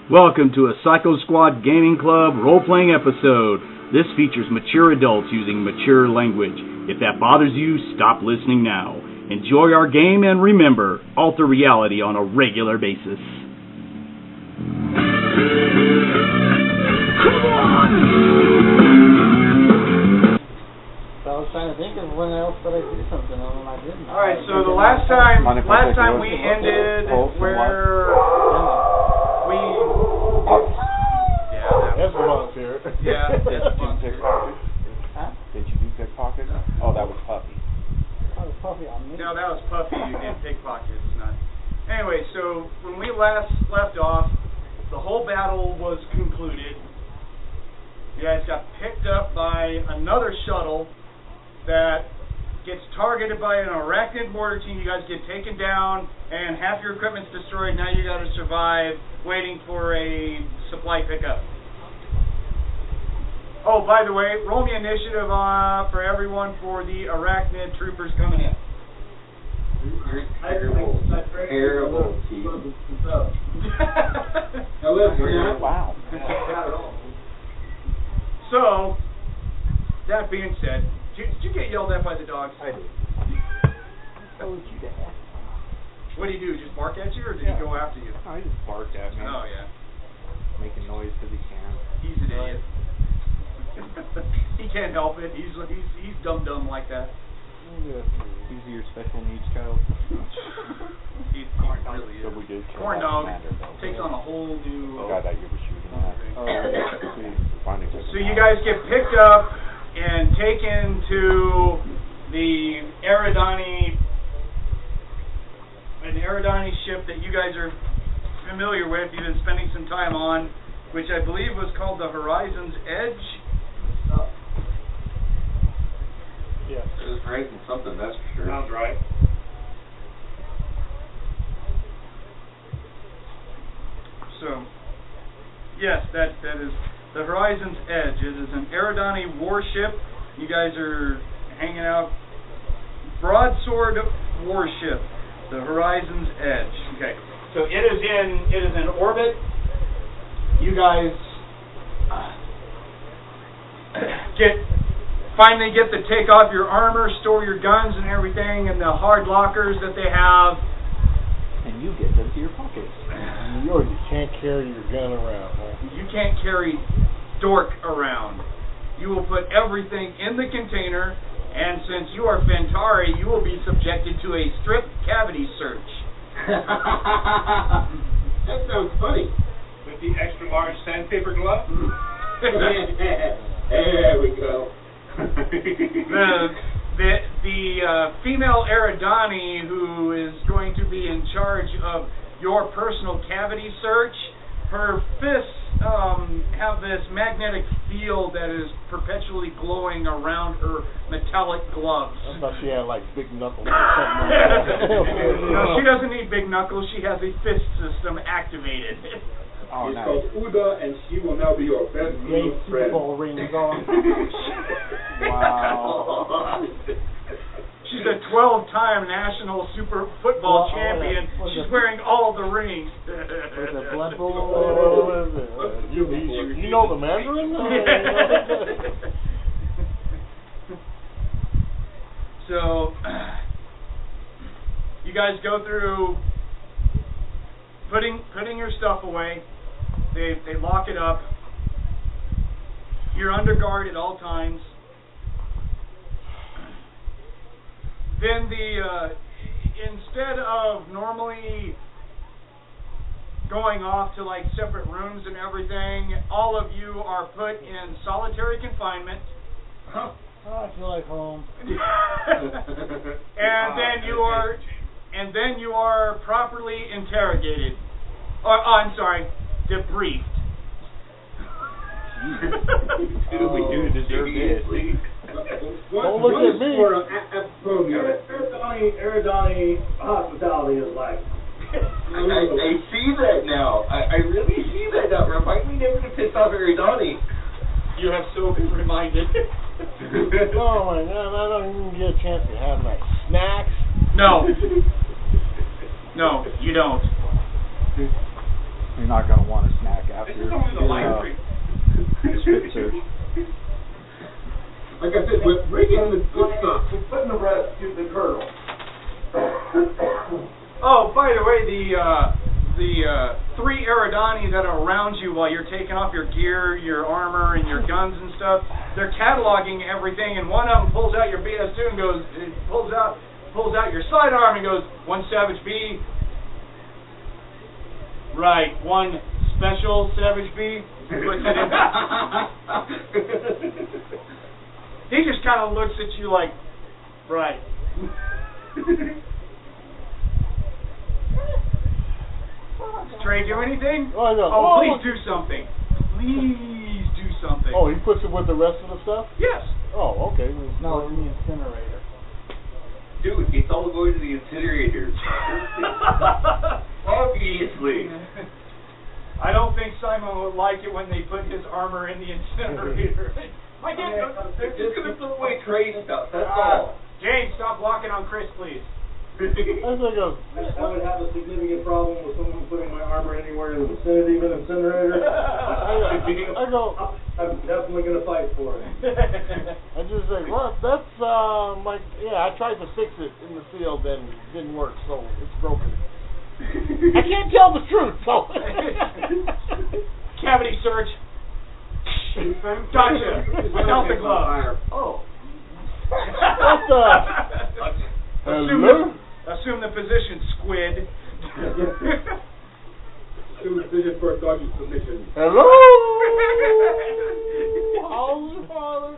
Welcome to a Psycho Squad Gaming Club role-playing episode. This features mature adults using mature language. If that bothers you, stop listening now. Enjoy our game and remember, alter reality on a regular basis. Come on! So I was trying to think of when else did I do something and I didn't. Alright, so the last time we ended where we... That's what here. Yeah. Did you do pickpocket? Huh? Did you do pickpocket? Oh, that was Puppy. That was Puppy on me. No, that was Puppy. You did pickpockets, not... Anyway, so when we last left off, the whole battle was concluded. You guys got picked up by another shuttle that gets targeted by an arachnid mortar team. You guys get taken down, and half your equipment's destroyed. Now you got to survive, waiting for a supply pickup. Oh, by the way, roll me initiative for everyone for the arachnid troopers coming in. You're terrible. Terrible, T. Wow. So, that being said, did you get yelled at by the dogs? I did. What do you do? Just bark at you, or did he go after you? Oh, he just barked at me. Oh, yeah. Making noise because he can. He's an idiot. He can't help it. He's dumb like that. He's your special needs child. He really is. So we did Corn dog takes on a whole new... The guy that you were shooting at. So you guys get picked up and taken to the Eridani, an Eridani ship that you guys are familiar with. You've been spending some time on, which I believe was called the Horizon's Edge. Yeah. It was Horizon something, that's for sure. Sounds right. So, yes, that is the Horizon's Edge. It is an Eridani warship. You guys are hanging out. Broadsword warship, the Horizon's Edge. Okay, so it is in orbit. You guys finally get to take off your armor, store your guns and everything in the hard lockers that they have. And you get them to your pockets. You can't carry your gun around, huh? You can't carry dork around. You will put everything in the container, and since you are Phentari, you will be subjected to a strict cavity search. That sounds funny. With the extra large sandpaper glove? There we go. The female Eridani who is going to be in charge of your personal cavity search, her fists have this magnetic field that is perpetually glowing around her metallic gloves. I thought she had like big knuckles or something like that. No, she doesn't need big knuckles. She has a fist system activated. Oh, It's nice. called Uda, and she will now be your best Great Super friend. Bowl rings on. Wow. She's a 12-time national super football champion. She's wearing all the rings. Was it Blood Bowl? What is it? You know the Mandarin? So, you guys go through putting your stuff away. They lock it up. You're under guard at all times. Then instead of normally going off to like separate rooms and everything, all of you are put in solitary confinement. Oh, I feel like home. And then you are properly interrogated. I'm sorry, debriefed. What do we do to deserve this? Don't look at me. Eridani hospitality is like. I see that now. I really see that now. Remind me never to piss off Eridani. You have so been reminded. Oh my God! I don't even get a chance to have my snacks. No. No, you don't. You're not going to want a snack This is only the live stream. Strip search. Like I said, we're bringing the good stuff. We're putting the rest to the colonel. Oh, by the way, the 3 Eridani that are around you while you're taking off your gear, your armor, and your guns and stuff, they're cataloging everything, and one of them pulls out your BS2 and goes, pulls out your sidearm and goes, 1 Savage B. Right, 1 Special Savage B. Puts it in. He just kind of looks at you like, right. Trey, do anything? Oh, please do something. Please do something. Oh, he puts it with the rest of the stuff? Yes. Oh, okay. No, in the incinerator. Dude, it's all going to the incinerators. Obviously. I don't think Simon would like it when they put his armor in the incinerator. I can't. They're just going to throw away Trey stuff, that's all. James, stop walking on Chris, please. I would have a significant problem with someone putting my armor anywhere in the vicinity of an incinerator. I'm definitely going to fight for it. I just say, well, that's I tried to fix it in the field and it didn't work, so it's broken. I can't tell the truth, so. Cavity search. Tasha, without the glove. Oh. What the? Hello? Assume the position, squid. Assume the position for a doggy submission. Hello? How's your father?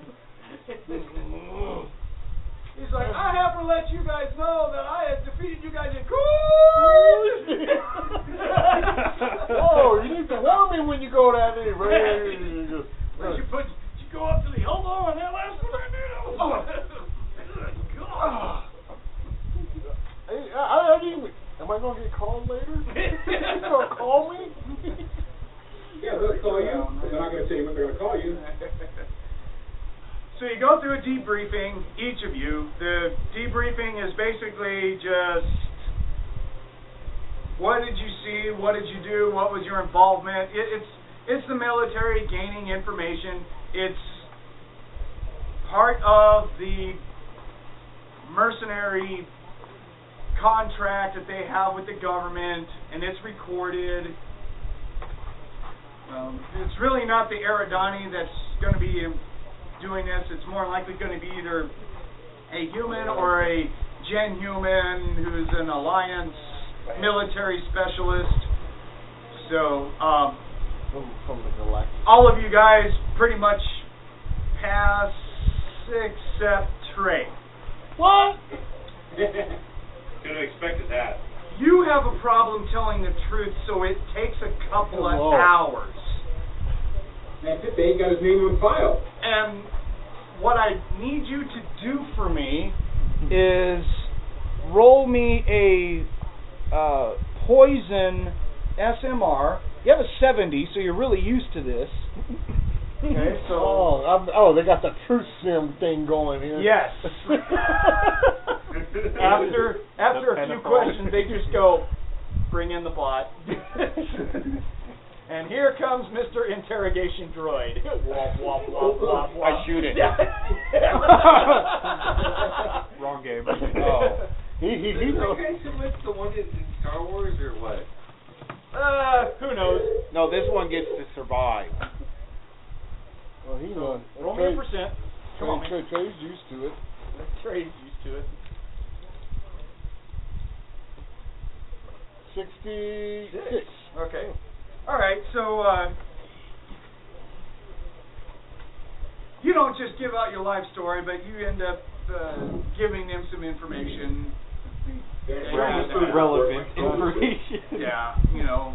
He's like, I have to let you guys know that I have defeated you guys in cool. Oh, you need to warn me when you go that way. You go up to the elbow and that last one I did. God. Am I going to get called later? You going to call me? Yeah, they'll call you. They're not going to tell you what they're going to call you. So you go through a debriefing, each of you. The debriefing is basically just, what did you see? What did you do? What was your involvement? It's the military gaining information. It's part of the mercenary contract that they have with the government, and it's recorded. It's really not the Eridani that's going to be doing this. It's more likely going to be either a human or a gen human who's an alliance military specialist. So from the galactic. all of you guys pretty much pass except Trey. What? Could have expected that. You have a problem telling the truth, so it takes a couple of hours. That's it. They ain't got his name on file. And what I need you to do for me is roll me a poison SMR. You have a 70, so you're really used to this. Okay, so they got the truth sim thing going here. yes. After a few questions, they just go, bring in the bot. And here comes Mr. Interrogation Droid. Womp, womp, womp, womp, womp. I shoot it. Wrong game. Oh. He Okay, so what's the one in Star Wars or what? Who knows? No, this one gets to survive. Well, he knows. Roll me a percent. Come on, man. Trey's used to it. Trey's used to it. 66. Okay. All right, so you don't just give out your life story, but you end up giving them some information. Relevant information. Yeah, you know.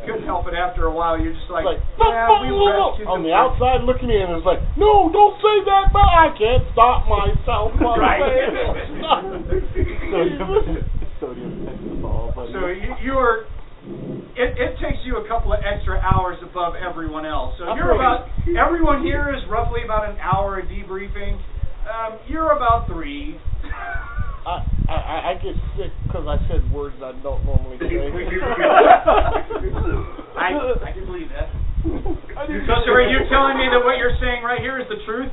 Couldn't help it after a while. You're just like, yeah, we rescued on them the outside looking in, it's like, no, don't say that, but I can't stop myself. Right. So you are. It takes you a couple of extra hours above everyone else. So you're about. Everyone here is roughly about an hour of debriefing. You're about 3. I get sick because I said words I don't normally say. I can believe that. So, sir, are you telling me that what you're saying right here is the truth?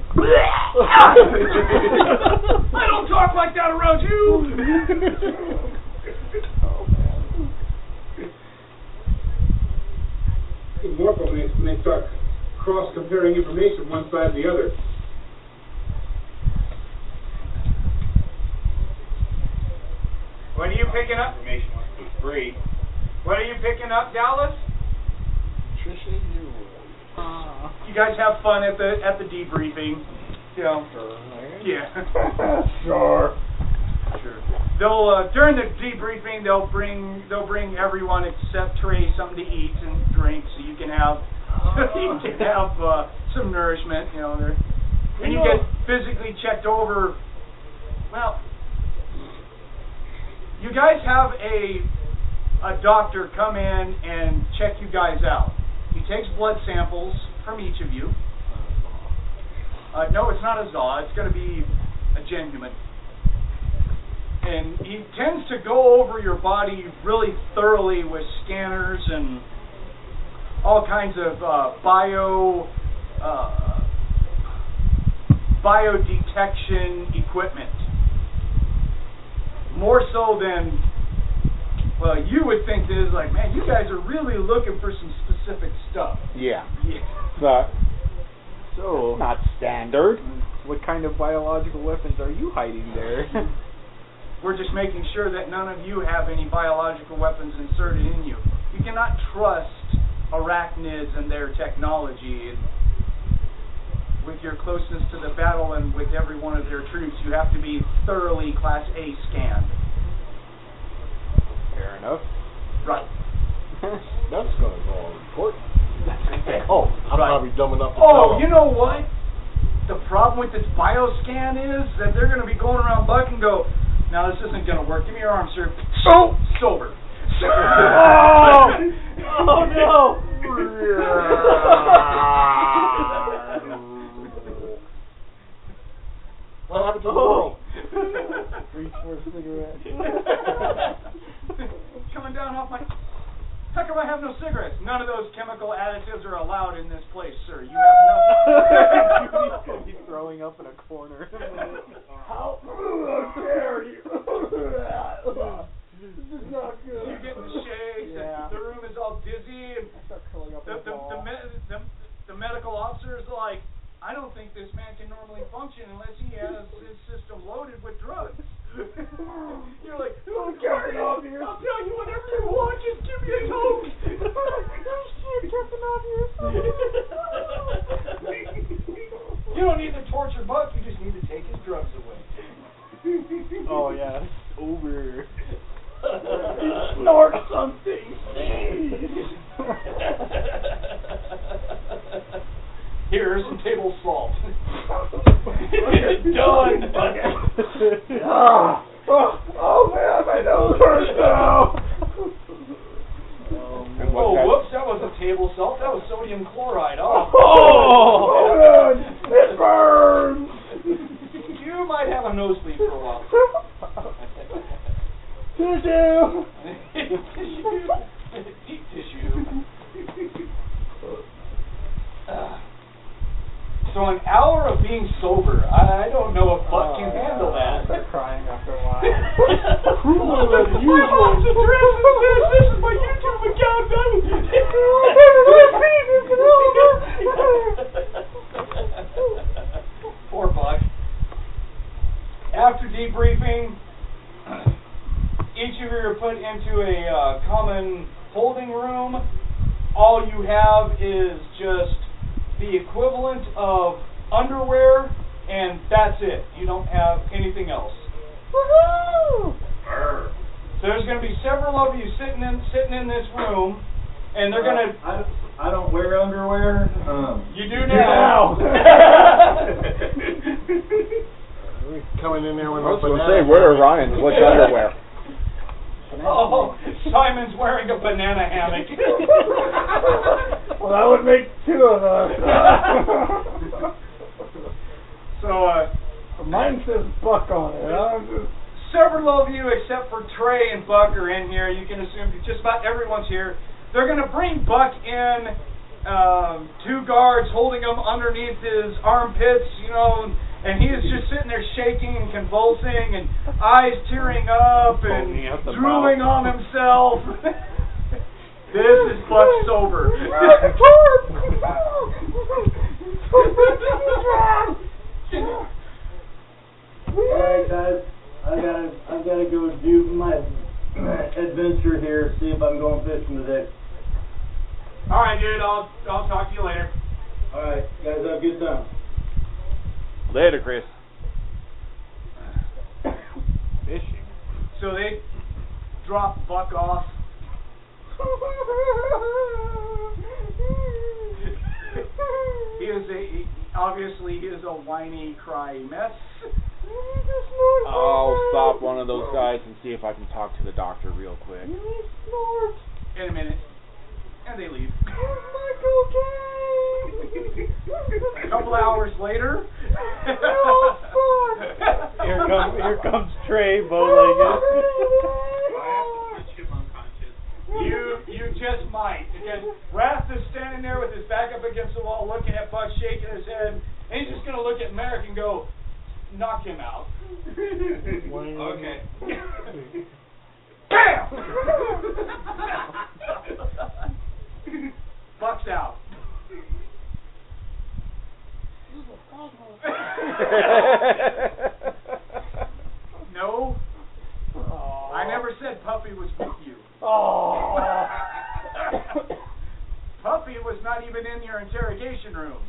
I don't talk like that around you! More people may start cross-comparing information one side to the other. What are you picking up? Information was free. What are you picking up, Dallas? Trisha, You guys have fun at the debriefing. You know. Yeah. Sure. Sure. They'll during the debriefing they'll bring everyone except Trey something to eat and drink so you can have some nourishment, you know, there. And you get physically checked over. Well, you guys have a doctor come in and check you guys out. He takes blood samples from each of you. No, it's not a Zaw. It's going to be a genuine. And he tends to go over your body really thoroughly with scanners and all kinds of biodetection equipment. More so than, well, you would think that it's like, man, you guys are really looking for some specific stuff. Yeah. Yeah. So, not standard. What kind of biological weapons are you hiding there? We're just making sure that none of you have any biological weapons inserted in you. You cannot trust arachnids and their technology. And with your closeness to the battle and with every one of their troops, you have to be thoroughly Class A scanned. Fair enough. Right. That's going to go on report. Oh, I'm right. probably dumb enough to Oh, tell you know what? The problem with this bioscan is that they're going to be going around Buck and go, now this isn't going to work. Give me your arm, sir. Oh! Sober. Oh! Oh, no! What happened to the world? Reach for a cigarette. Coming down off my... How come I have no cigarettes? None of those chemical additives are allowed in this place, sir. You have nothing. He's throwing up in a corner. How dare you? This is not good. You're getting the shakes. Yeah. The room is all dizzy. And I start curling up in a ball. the medical officer is like, I don't think this man can normally function unless he has his system loaded with drugs. You're like, Don't get it off here. I'll tell you whatever you want, just give me a toke. You don't need to torture Buck, you just need to take his drugs away. Oh, yeah. Over. Snort something. Here's some table salt. Done. Oh man, my nose hurts now. Oh, whoops, that wasn't table salt, that was sodium chloride. Oh, man, it burns. You might have a nosebleed for a while. Tissue. Deep tissue. So an hour of being sober, I don't know if Buck can handle that. Start crying after a while. Cooler than My mom's usual. address is this. This is my YouTube account. Poor Buck. After debriefing, each of you are put into a common holding room. All you have is just the equivalent of underwear, and that's it. You don't have anything else. Woohoo! So there's going to be several of you sitting in this room, and they're going to... I don't wear underwear. You do now. Coming in there with I was going to say, where are Ryan's? What's underwear? Oh, Simon's wearing a banana hammock. Well, that would make two of us. So, Mine says Buck on it. several of you, except for Trey and Buck, are in here. You can assume just about everyone's here. They're going to bring Buck in, 2 guards holding him underneath his armpits, you know, and he is just sitting there shaking and convulsing and eyes tearing up and drooling on himself. This is Buck sober. Alright guys, I've gotta go do my adventure here, see if I'm going fishing today. Alright, dude, I'll talk to you later. Alright, guys, have a good time. Later, Chris. Fishing. So they drop Buck off. Obviously he is a whiny, cry mess. I'll stop one of those guys and see if I can talk to the doctor real quick. In a minute. And they leave. A couple hours later. Here comes Trey, bow-legged. You just might, because Rath is standing there with his back up against the wall, looking at Buck, shaking his head, and he's just going to look at Marek and go, knock him out. Okay. Bam! Buck's out. No. I never said Puppy was with you. Puppy was not even in your interrogation room.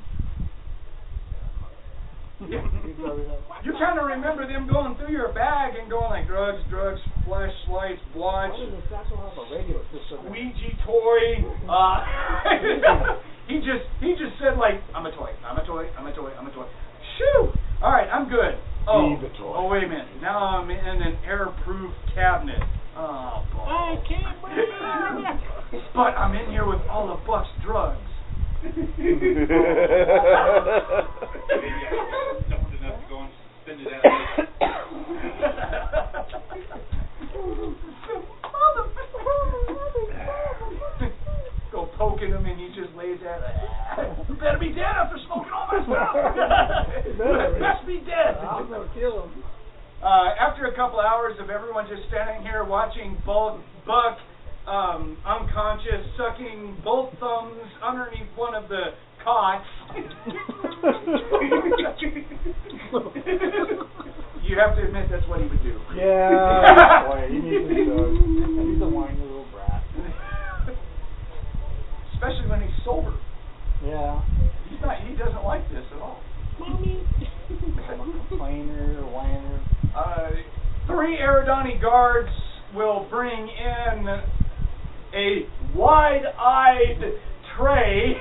You kind of remember them going through your bag and going like drugs, flashlights, watch, Ouija toy. He just said like, I'm a toy. Shoo! All right, I'm good. Oh, wait a minute. Now I'm in an airproof cabinet. Oh, boy. I can't breathe. But I'm in here with all of Buck's drugs. Maybe someone enough to go and spend it at Go poking him and he just lays there. You better be dead after smoking all my stuff. Best be dead. I'm gonna kill him. After a couple hours of everyone just standing here watching Buck unconscious, sucking both thumbs underneath one of the cots. You have to admit that's what he would do. Yeah. Boy, he needs a whiny little brat. Especially when he's sober. Yeah. He doesn't like this at all. Mommy. Complainer, whiner. 3 Eridani guards will bring in a wide-eyed Trey,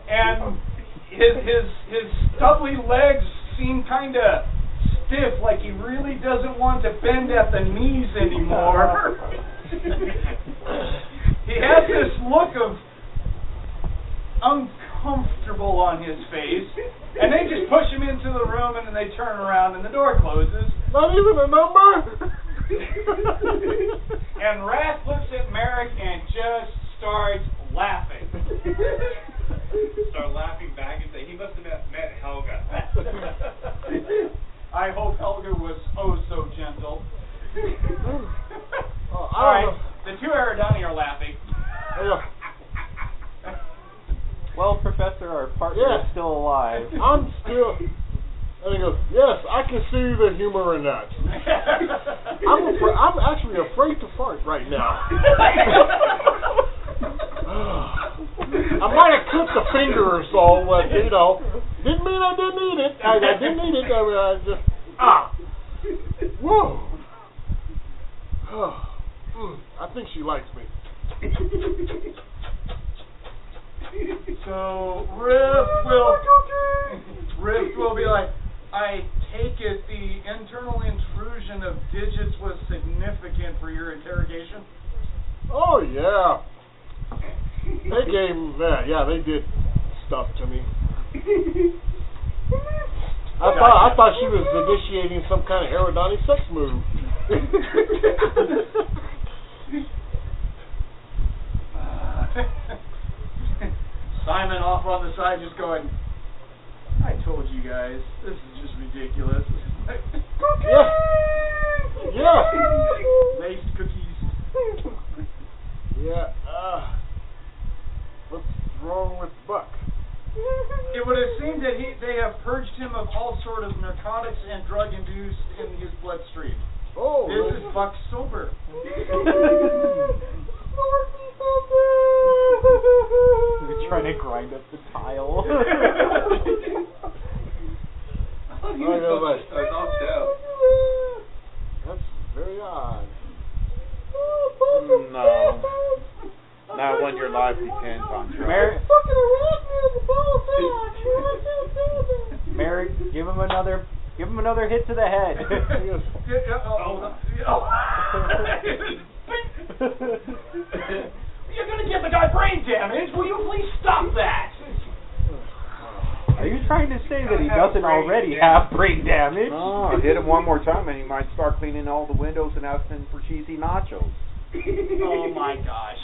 and his stubbly legs seem kind of stiff, like he really doesn't want to bend at the knees anymore. He has this look of uncomfortable on his face, and they just push him into the room, and then they turn around, and the door closes. Not even a number? And Rath looks at Marek and just starts laughing. Start laughing back and say, he must have met Helga. I hope Helga was oh so gentle. Alright, the 2 Eridani are laughing. Well, Professor, our partner is still alive. I'm still. And he goes, yes, I can see the humor in that. I'm actually afraid to fart right now. I might have clipped a finger or so, but, you know, didn't mean I didn't eat it. I didn't eat it. I just, whoa. I think she likes me. So Riff will be like, I take it the internal intrusion of digits was significant for your interrogation? Oh, yeah. They gave, they did stuff to me. I thought she was initiating some kind of Eridani sex move. Simon off on the side just going, I told you guys, this is just ridiculous. Yeah. Laced cookies. Yeah. What's wrong with Buck? It would have seemed that they have purged him of all sort of narcotics and drug induced in his bloodstream. Oh. This is Buck sober. You're trying to grind up the tile. That's very odd. No. Not when your life depends on drugs. Mary, give him another hit to the head. You're gonna give the guy brain damage. Will you please stop that? Are you trying to say that he doesn't already have brain damage? Oh, hit him one more time and he might start cleaning all the windows and asking for cheesy nachos. Oh my gosh.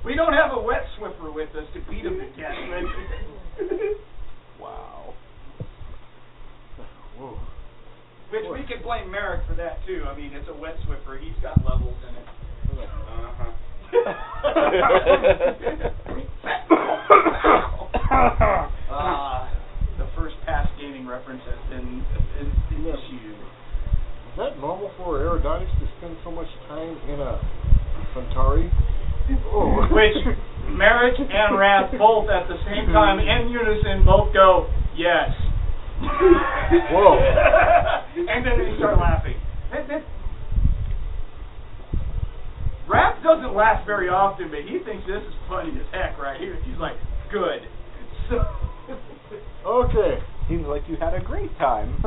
We don't have a wet swiffer with us to beat him to death. Wow. Whoa. Which we could blame Marek for that too. I mean, it's a wet swiffer. He's got levels in it. The first past gaming reference has been issued. Is that normal for Eridani to spend so much time in a Phentari? Oh. Which Marek and Rath both at the same time in unison both go, yes. Whoa. And then they start laughing. Rath doesn't laugh very often, but he thinks this is funny as heck right here. He's like, good. Okay. Seems like you had a great time.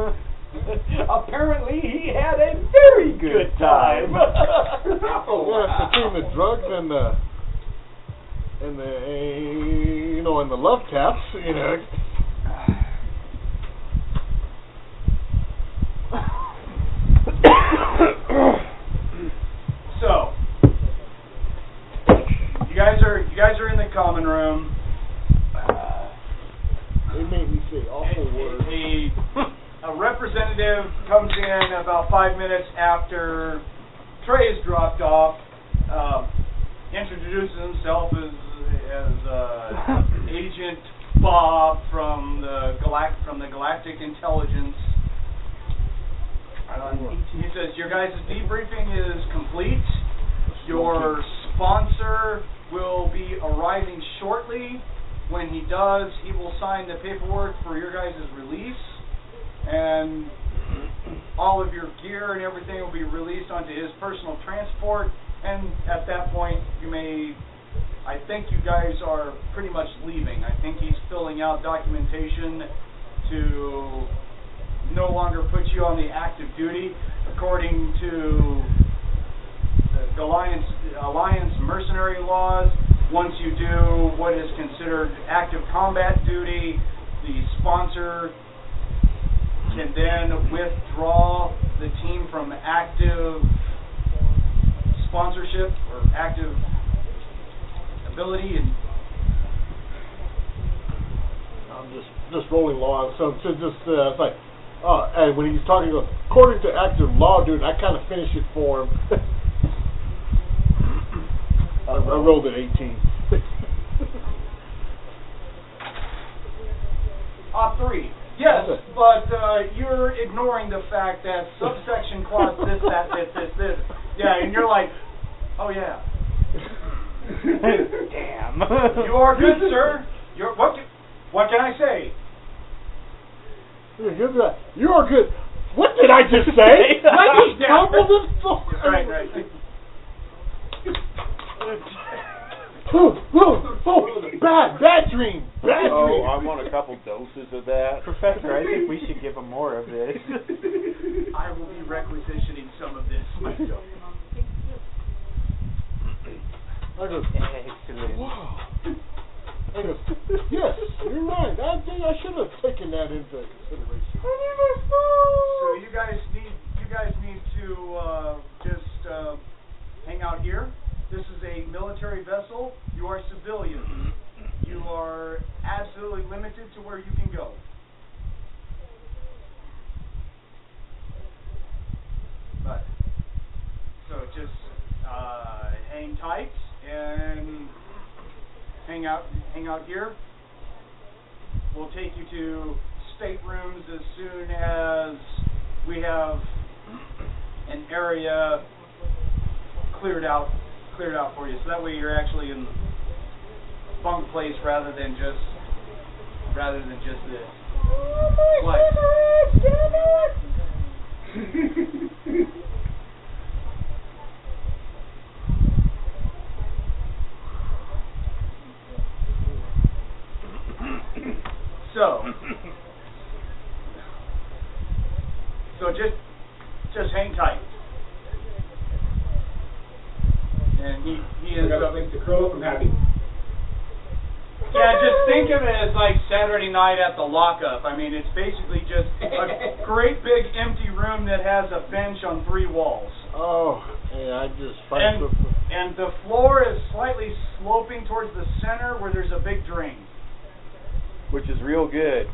Apparently he had a very good time. Yeah, between the drugs and the and the love taps, So, you guys are in the common room. They made me say awful words. A representative comes in about 5 minutes after Trey's dropped off, introduces himself as Agent Bob from the Galactic Intelligence. He says, your guys' debriefing is complete. Your sponsor will be arriving shortly. When he does, he will sign the paperwork for your guys' release. And all of your gear and everything will be released onto his personal transport. And at that point, I think you guys are pretty much leaving. I think he's filling out documentation to no longer put you on the active duty. According to the Alliance mercenary laws, once you do what is considered active combat duty, the sponsor can then withdraw the team from active sponsorship or active ability. And I'm just rolling along. So to just it's like, and when he's talking, he goes, according to active law, dude, I kind of finished it for him. I rolled at 18. 3. Yes, but you're ignoring the fact that subsection clause this, that, this. Yeah, and you're like, oh yeah. Damn. You are good, sir. What can I say? You are good. What did I just say? I just crumbled this book. Right. Bad dream. I want a couple doses of that. Professor, I think we should give him more of this. I will be requisitioning some of this myself. I goes, excellent. wow. I goes, yes. You're right. I think I should have taken that into consideration. So you guys need to just hang out here. This is a military vessel. You are civilians. You are absolutely limited to where you can go. But so just hang tight and hang out here. We'll take you to staterooms as soon as we have an area cleared out for you. So that way you're actually in bunk place rather than just this. What? So just hang tight. And he ends up to curl up. I'm happy. Yeah, just think of it as like Saturday night at the lockup. I mean, it's basically just a great big empty room that has a bench on 3 walls. Oh, yeah, I just and the floor is slightly sloping towards the center where there's a big drain. Which is real good.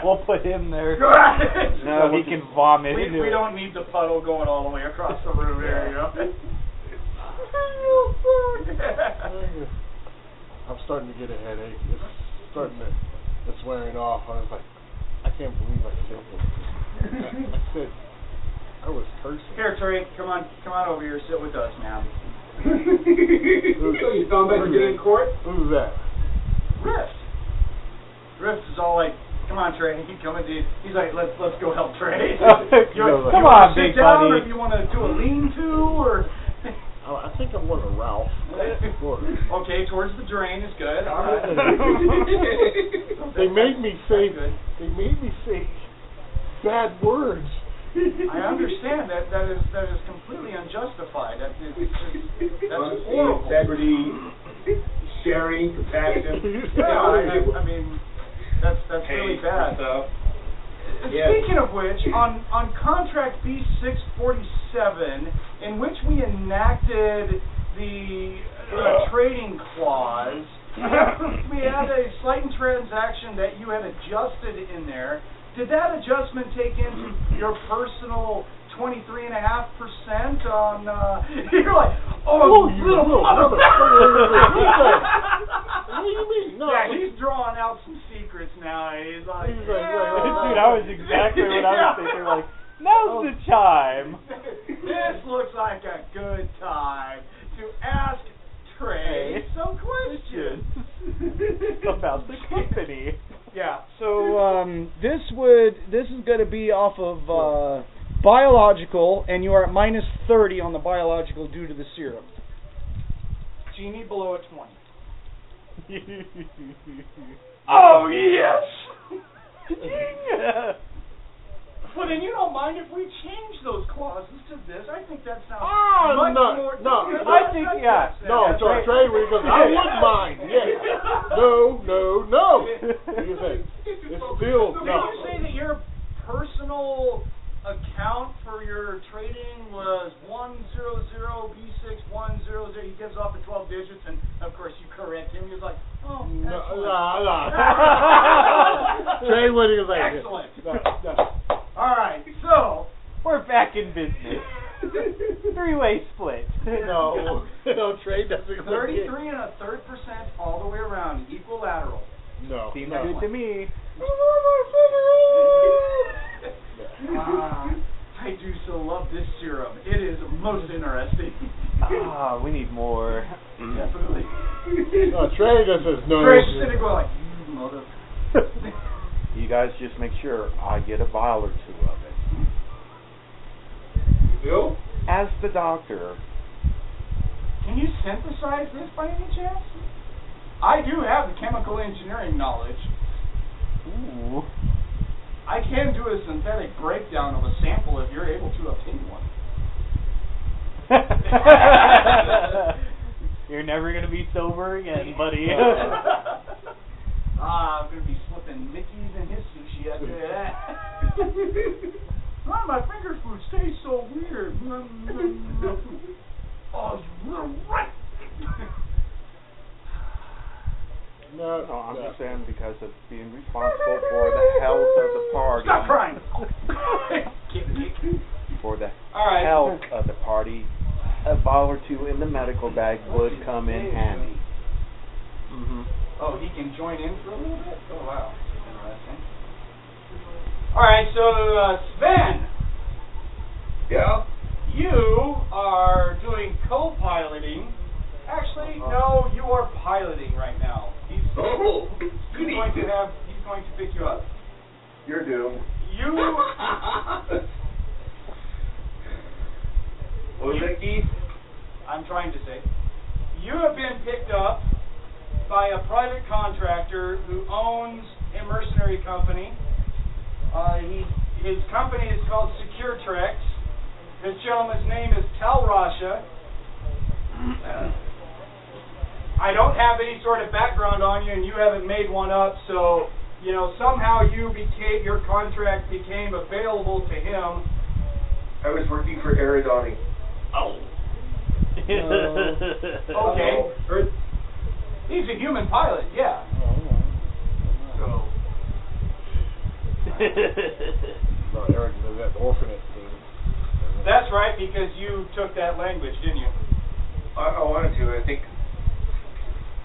We'll put him there. No, he can vomit into we it. don't need the puddle going all the way across the room here, you know? I'm starting to get a headache. It's wearing off. I was like, I can't believe I said this. I said, I was cursing. Here, Trey, come on over here, sit with us, man. So you found out you're in court? Who's that? Rift is all like, come on, Trey, come in, dude. He's like, let's go help Trey. Come on, big down, buddy. or if you want to do a lean-to, or... I think I'm going to Ralph. Okay, towards the drain is good. All right. They made me say bad words. I understand that is completely unjustified. That's horrible. Integrity, sharing, compassion. I mean, that's really bad. Speaking of which, on contract B647, in which we enacted the trading clause, we had a slight transaction that you had adjusted in there. Did that adjustment take into your personal 23.5% on? You're like, oh, little motherfucker! What do you mean? No. Yeah, he's drawing out some secrets now. He's like, dude, that was exactly what I was thinking. Like, now's the time. This looks like a good time to ask Trey some questions about the company. Yeah. So this is going to be off of biological, and you are at -30 on the biological due to the serum. So you need below a 20. Oh yes. Well, then you don't mind if we change those clauses to this? I think that sounds much more. No, I think Trey, we go. I wouldn't mind. Yes. No. You say it's still so no. Did you say that your personal account for your trading was 100B6100? He gives off the 12 digits, and of course you correct him. He's like, oh, no. excellent. Trey, what do you think? Excellent. No. All right, so we're back in business. 3-way split. No, Trey doesn't. 33 and a third % all the way around, equilateral. No. Seems good to me. I do so love this serum. It is most interesting. We need more. Definitely. No, Trey doesn't know. Trey's sitting going like, mother. You guys just make sure I get a vial or 2 of it. Bill? As the doctor. Can you synthesize this by any chance? I do have the chemical engineering knowledge. Ooh. I can do a synthetic breakdown of a sample if you're able to obtain one. You're never going to be sober again, buddy. I'm going to be slipping Mickey's in his sushi after that. Oh, my finger food tastes so weird. Oh, you're right. No, I'm just saying because of being responsible for the health of the party. Stop crying. For the right. health of the party, a bottle or two in the medical bag would come in handy. Mm-hmm. Oh, he can join in for a little bit? Oh, wow. Interesting. Alright, so, Sven. Yeah? You are doing co-piloting. Actually, no, you are piloting right now. He's going to pick you up. You're doomed. What was that, Keith? I'm trying to say. You have been picked up by a private contractor who owns a mercenary company. His company is called Tretcherruss. This gentleman's name is Talrasha. I don't have any sort of background on you, and you haven't made one up, so, you know, somehow your contract became available to him. I was working for Eridani. Oh. Okay. He's a human pilot, yeah. So. Eric does that orphanage thing. That's right, because you took that language, didn't you? I wanted to.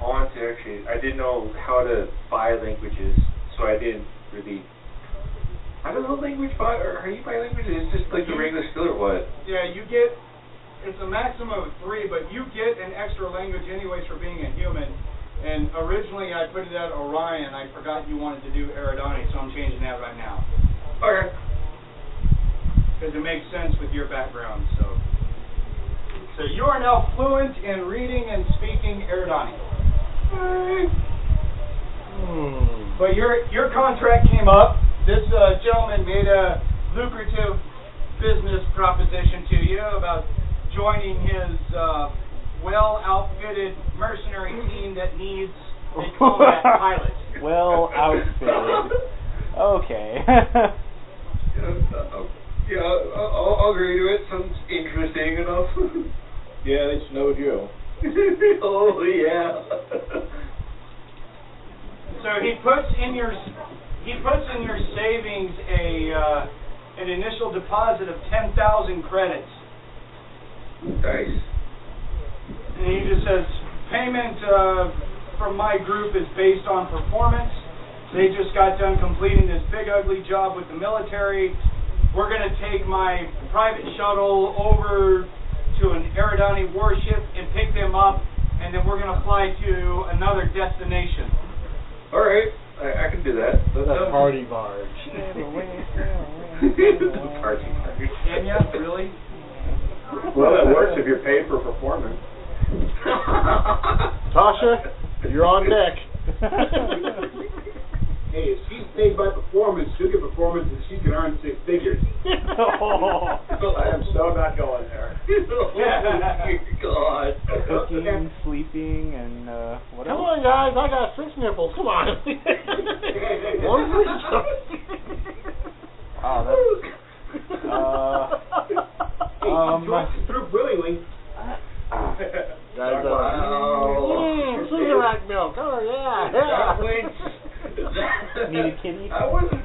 Actually. I didn't know how to buy languages, so I didn't really. I don't know language buy, or are you buy languages? It's just like the regular skill or what? Yeah, you get. It's a maximum of 3, but you get an extra language anyways for being a human. And originally I put it at Orion. I forgot you wanted to do Eridani, so I'm changing that right now. Okay. Because it makes sense with your background. So you are now fluent in reading and speaking Eridani. But your contract came up. This gentleman made a lucrative business proposition to you about joining his well-outfitted mercenary team that needs a combat pilot. Well outfitted. Okay. Yeah, I'll agree to it. Sounds interesting enough. Yeah, they snowed you. Oh yeah. So he puts in your savings an initial deposit of 10,000 credits. Nice. And he just says payment from my group is based on performance. They just got done completing this big ugly job with the military. We're going to take my private shuttle over to an Eridani warship and pick them up, and then we're going to fly to another destination. All right, I can do that. That's a party barge. Party barge. Can ya? Really? Well, that works if you're paid for performance. Tasha, you're on deck. Hey, if she's paid by performance, she'll get performance and she can earn 6 figures. I am so not going there. Oh, God. Cooking, sleeping, and what Come else? on, guys, I got 6 nipples. Come on. One for each. Wow, Hey, you joined the troop willingly. Guys, Cizerack milk. Oh, yeah. Need a kitty? I wasn't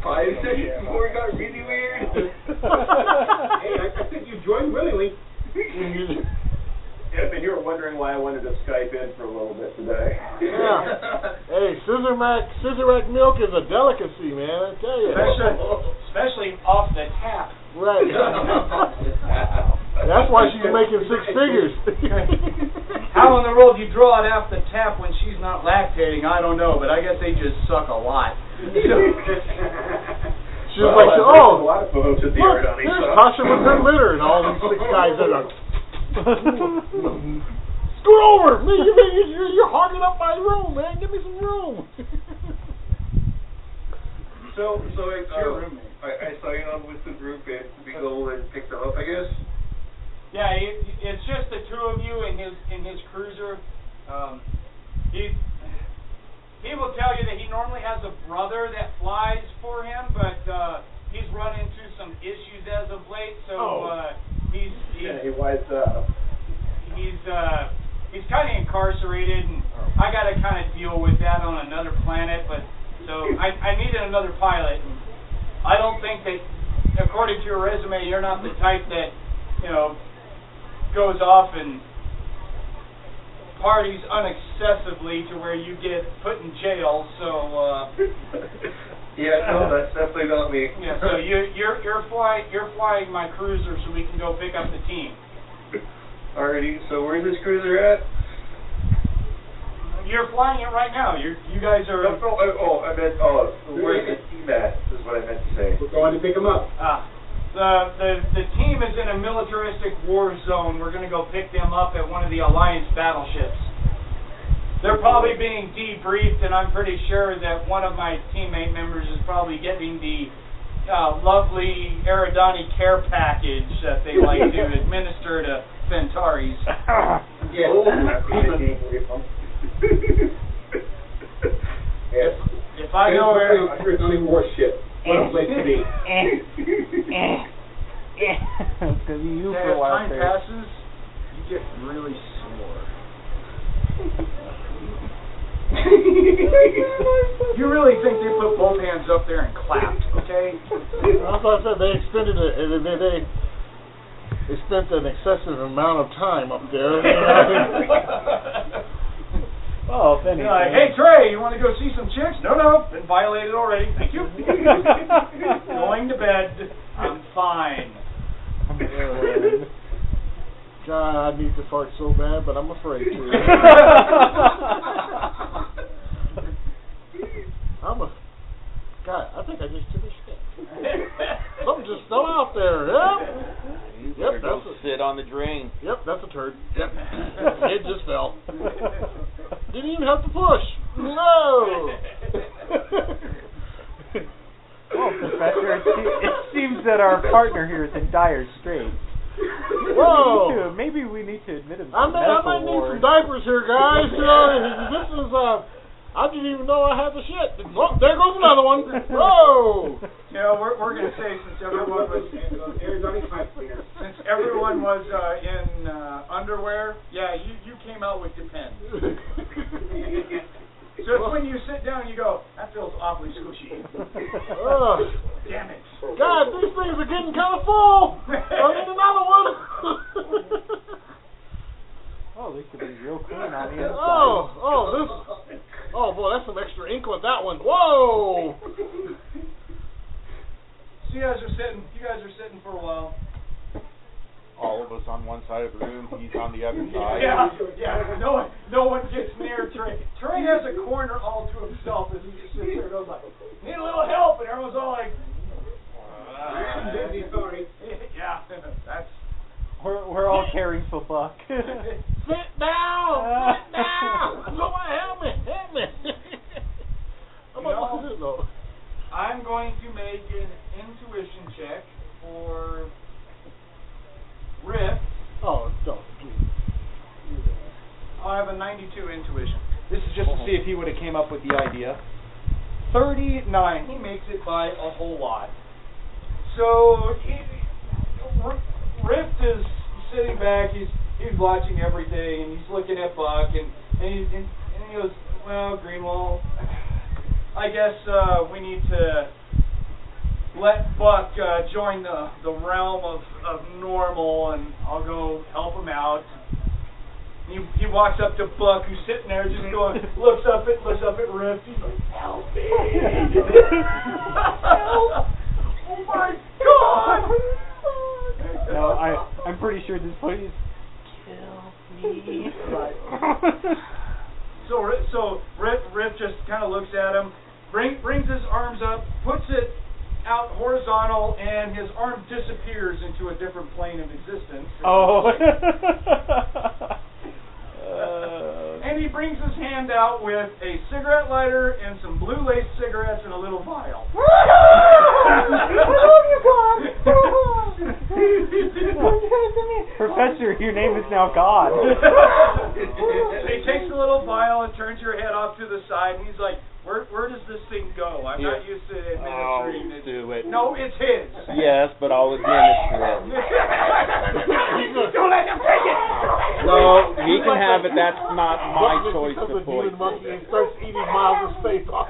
5 seconds before it got really weird. Hey, I said you joined willingly. Yep, and you were wondering why I wanted to Skype in for a little bit today. Yeah. Hey, Cizerack milk is a delicacy, man, I tell you. Especially off the tap. Right. That's why she's making 6 figures. How in the world do you draw it off the tap when she's not lactating? I don't know, but I guess they just suck a lot. She was like, oh, a lot of folks at the look, Eridani there's stuff. Tasha with her litter, and all these 6 guys that are scoot over! Man, you're hogging up my room, man. Give me some room. So I sign on with the group and we go and pick them up, I guess. Yeah, it's just the 2 of you in his cruiser. he will tell you that he normally has a brother that flies for him, but he's run into some issues as of late, so he's kind of incarcerated, and I got to kind of deal with that on another planet. But so I needed another pilot. And I don't think that, according to your resume, you're not the type that goes off and parties unexcessively to where you get put in jail. So yeah, no, that's definitely not me. Yeah, so you're flying my cruiser so we can go pick up the team. Alrighty, so where's this cruiser at? You're flying it right now. You guys are. I meant where's the team at? Is what I meant to say. We're going to pick him up. The team is in a militaristic war zone. We're going to go pick them up at one of the Alliance battleships. They're probably being debriefed, and I'm pretty sure that one of my teammate members is probably getting the lovely Eridani care package that they like to administer to Phentaris. Yes. If I know where... There's only more shit. What a place to be. It's going to be you for a As while. time passes, you get really sore. You really think they put both hands up there and clapped, okay? That's what I said. They extended it. They spent an excessive amount of time up there. Oh, if anything. Hey, Trey, you want to go see some chicks? No, been violated already. Thank you. Going to bed. I'm fine. God, I need to fart so bad, but I'm afraid to. God, I think I just took a shit. Something just fell out there. Yep. You better go sit on the drain. Yep, that's a turd. Yep. It just fell. Didn't even have to push. No. Well, Professor, it seems that our partner here is in dire straits. Whoa. Maybe we need to admit him to I might need some diapers here, guys. This is I didn't even know I had the shit. Oh, there goes another one. Whoa! We're going to say since everyone was in underwear, you came out with Depends. So it's when you sit down and you go, that feels awfully squishy. Damn it. God, these things are getting kind of full. I need another one. Oh, they could be real clean on the inside. Oh boy, that's some extra ink with that one. Whoa! So you guys are sitting for a while. All of us on one side of the room, he's on the other side. Yeah. No one gets near Trey. Trey has a corner all to himself as he just sits there and goes like, need a little help, and everyone's all like, I'm busy, sorry. Yeah, that's. We're all caring for Buck. Sit down! Somebody help me! I'm going to make an intuition check for Rift. Oh, don't. I'll have a 92 intuition. This is just to see if he would have came up with the idea. 39. He makes it by a whole lot. So Rift is sitting back. He's watching everything, and he's looking at Buck, and he goes, well, Greenwall, I guess we need to let Buck join the realm of normal, and I'll go help him out. He walks up to Buck, who's sitting there just going, looks up at Rift. He's like, help me! Help! Oh my God! No, I'm pretty sure this point is kill me. Right. So Rift just kind of looks at him, brings his arms up, puts it out horizontal, and his arm disappears into a different plane of existence. Oh. And he brings his hand out with a cigarette lighter and some blue lace cigarettes and a little vial. Professor, your name is now God. He takes a little vial and turns your head off to the side, and he's like, where does this thing go? I'm not used to administering it. Do it. No, it's his. Yes, but I'll administer it. Don't let him take it! No, he can have it. That's not my choice becomes to a demon poison. monkey and starts eating Miles' face off.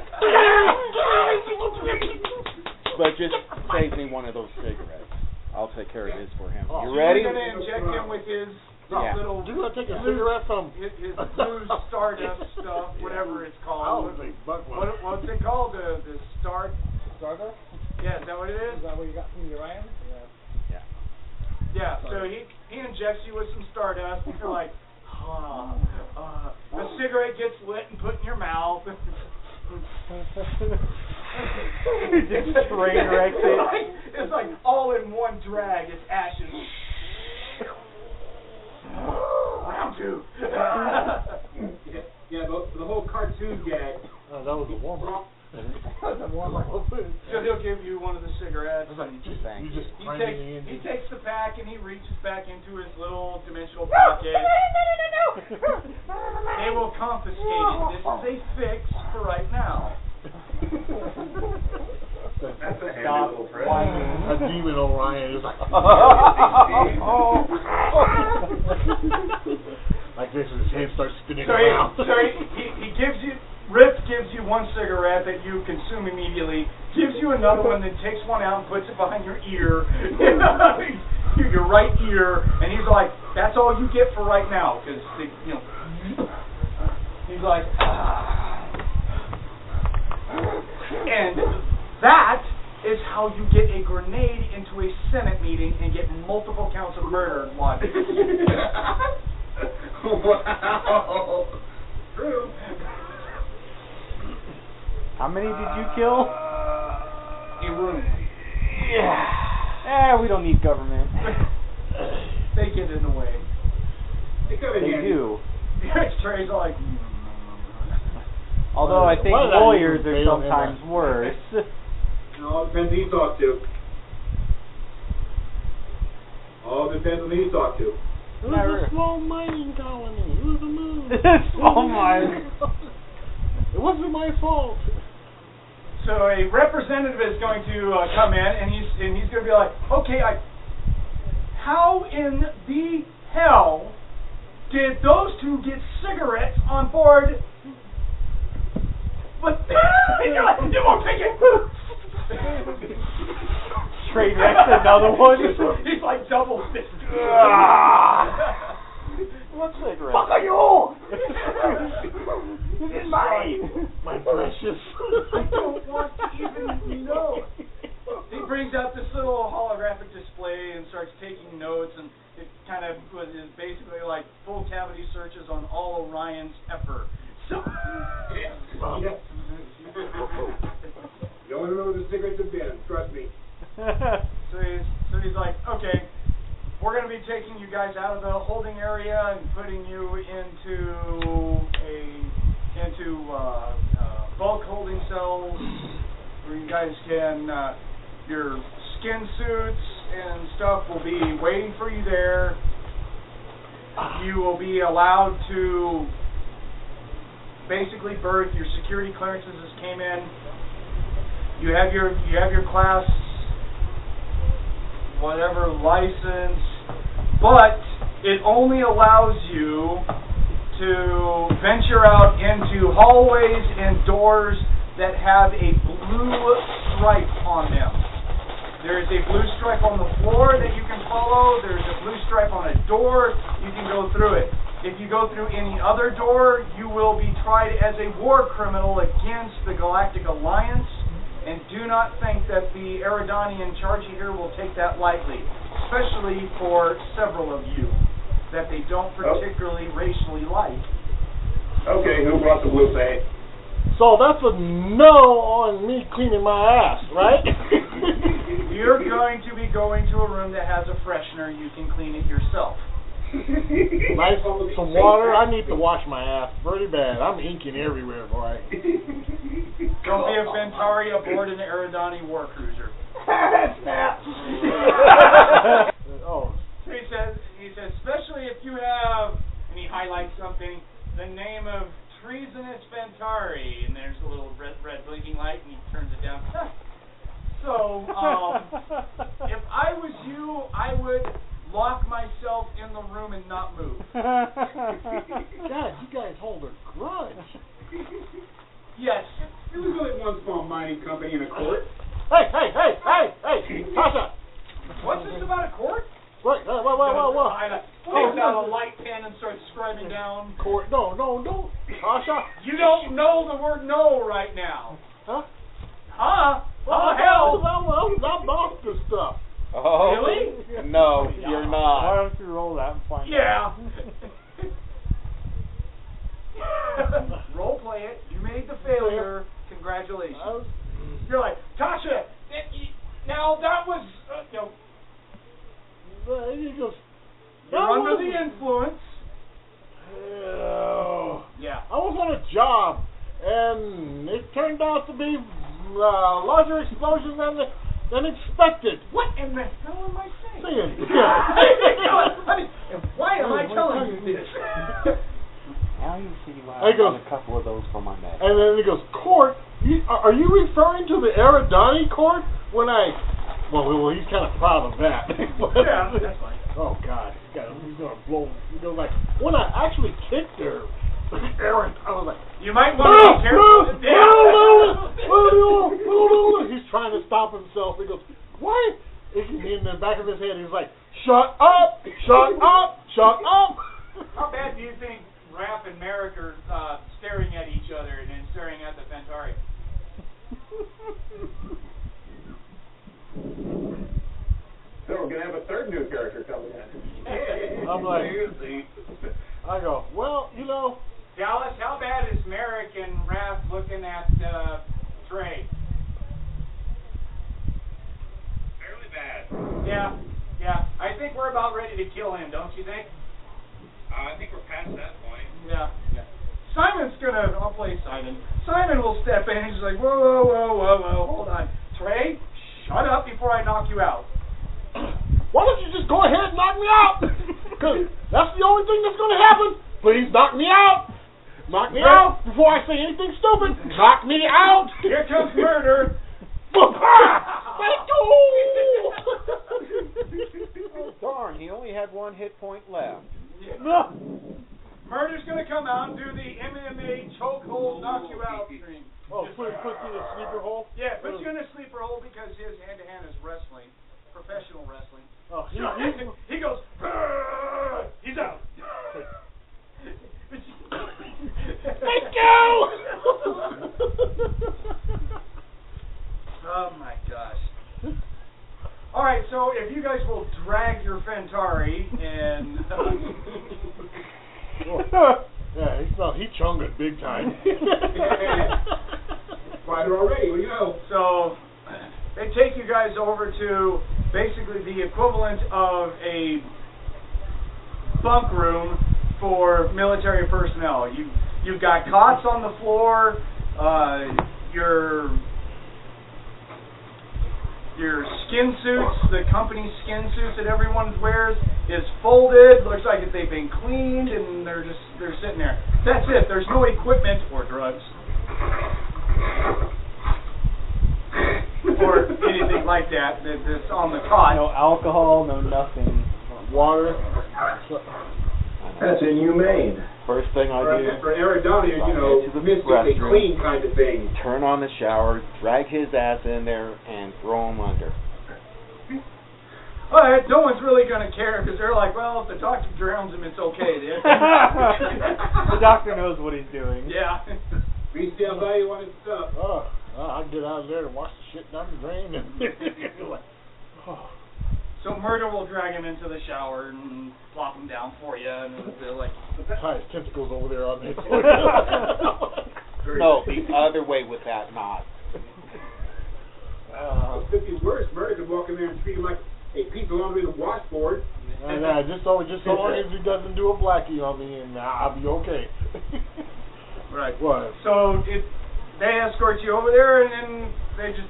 But just save me one of those cigarettes. I'll take care of this for him. So You ready? You're going to inject him with his little... You're going to take a cigarette from... His blue stardust stuff, whatever it's I called. was a bugworm. What's it called? The Stardust? Yeah, is that what it is? Is that what you got from the Orion? Yeah, so he injects you with some stardust, and you're like, the cigarette gets lit and put in your mouth. Just train wrecks it. It's like all in one drag. It's ashes. Round two. Yeah, the whole cartoon gag. Oh, that was a warm-up. So he'll give you one of the cigarettes. He takes the pack and he reaches back into his little dimensional pocket. They will confiscate it. This is a fix for right now. That's a handy little present. A demon Orion is like, like this, and his head starts spinning around. So he gives you. Rip gives you one cigarette that you consume immediately, gives you another one, then takes one out and puts it behind your ear, your right ear, and he's like, that's all you get for right now, because, he's like, and that is how you get a grenade into a Senate meeting and get multiple counts of murder lodged. Wow. True. How many did you kill? A room. Yeah. We don't need government. They get in the way. They do. Trey's like... Although I think lawyers are sometimes worse. All depends who you talk to. All depends on who you talk to. It was a small mining colony. It was a moon. Small mining. It wasn't my fault. So a representative is going to come in, and he's going to be like, okay, how in the hell did those two get cigarettes on board? But you won't take it. Train wrecks another one. He's like double fisted. What cigarette? Fuck are you? It's mine. My precious. I don't want to even know. He brings out this little holographic display and starts taking notes, and it kind of is basically like full cavity searches on all Orion's effort. So, You only know where the cigarettes have been, trust me. so he's like, okay, we're going to be taking you guys out of the holding area and putting you into bulk holding cells where you guys can, your skin suits and stuff will be waiting for you there. You will be allowed to basically birth. Your security clearances just came in. You have your class whatever license, but it only allows you to venture out into hallways and doors that have a blue stripe on them. There is a blue stripe on the floor that you can follow. There's a blue stripe on a door. You can go through it. If you go through any other door, you will be tried as a war criminal against the Galactic Alliance. And do not think that the Eridani in charge here will take that lightly, especially for several of you that they don't particularly racially like. Okay, who brought the blue paint? So that's a no on me cleaning my ass, right? You're going to be going to a room that has a freshener. You can clean it yourself. Nice some water. I need to wash my ass pretty bad. I'm inking everywhere, boy. Don't be a Phentari aboard an Eridani war cruiser. Snap! Oh, would lock myself in the room and not move. God, you guys hold a grudge. Yes. It was only one small mining company in a court. Hey, Tasha. What's this about a court? Wait, whoa. Pulls out a light pen and starts scribing down. Court, no. Tasha. You don't know the word no right now. Huh? Huh? Well, Hell. I'm off this stuff. Oh, Really? No, you're Why not. don't you roll that and find Yeah. out? Role play it. You made the failure. Congratulations. You're like, Tasha, now that was, He goes, you're under the influence. Yeah. I was on a job, and it turned out to be larger explosion than expected. What in the hell am I saying? Why am I telling you this? Now you see why I I go- got a couple of those for my neck. And then he goes, court? Are you referring to the Eridani court? Well, he's kind of proud of that. Yeah, that's fine. Oh, God. He's going to blow. He goes like, when I actually kicked her, Aaron, I was like, You might want to be careful. no. He's trying to stop himself. He goes, what? In the back of his head, he's like, shut up. How bad do you think Rath and Marek are staring at each other and then staring at the Phentari? So we're going to have a third new character coming in. I'm like, I go, well, Dallas, how bad is Marek and Rath looking at Trey? Fairly bad. Yeah. I think we're about ready to kill him, don't you think? I think we're past that point. Yeah. I'll play Simon. Simon will step in and he's like, whoa, hold on. Trey, shut up before I knock you out. why don't you just go ahead and knock me out? Because that's the only thing that's going to happen. Please knock me out. Knock me out before I say anything stupid. Knock me out. Here comes murder. Thank you. Oh, darn, he only had one hit point left. Yeah. Murder's going to come out and do the MMA chokehold knock you out thing. Oh, put you in a sleeper hole? Yeah, put you in a sleeper hole because his hand-to-hand is wrestling. Professional wrestling. Oh, he goes, he's out. Thank you! Oh my gosh. Alright, so if you guys will drag your Phentari and yeah, he chunga big time. Fighter already, well, So they take you guys over to basically the equivalent of a bunk room for military personnel. You've got cots on the floor. Your skin suits, the company skin suits that everyone wears, is folded. Looks like they've been cleaned, and they're sitting there. That's it. There's no equipment or drugs or anything like that that's on the cot. No alcohol, no nothing. Water. That's inhumane. First thing I do, For Eridani, into the mystically restroom, clean kind of thing. turn on the shower, drag his ass in there, and throw him under. All right, no one's really going to care because they're like, well, if the doctor drowns him, it's okay then. The doctor knows what he's doing. Yeah. Resale value on his stuff. I can get out of there and wash the shit down the drain. And So Murder will drag him into the shower and plop him down for you, and they're like, tie his tentacles over there on his No, the other way with that knot. It could be worse. Murder could walk in there and treat him like a piece of laundry in a washboard. Just so long as he doesn't do a blackie on me, and I'll be okay. right. What? So they escort you over there, and then they just,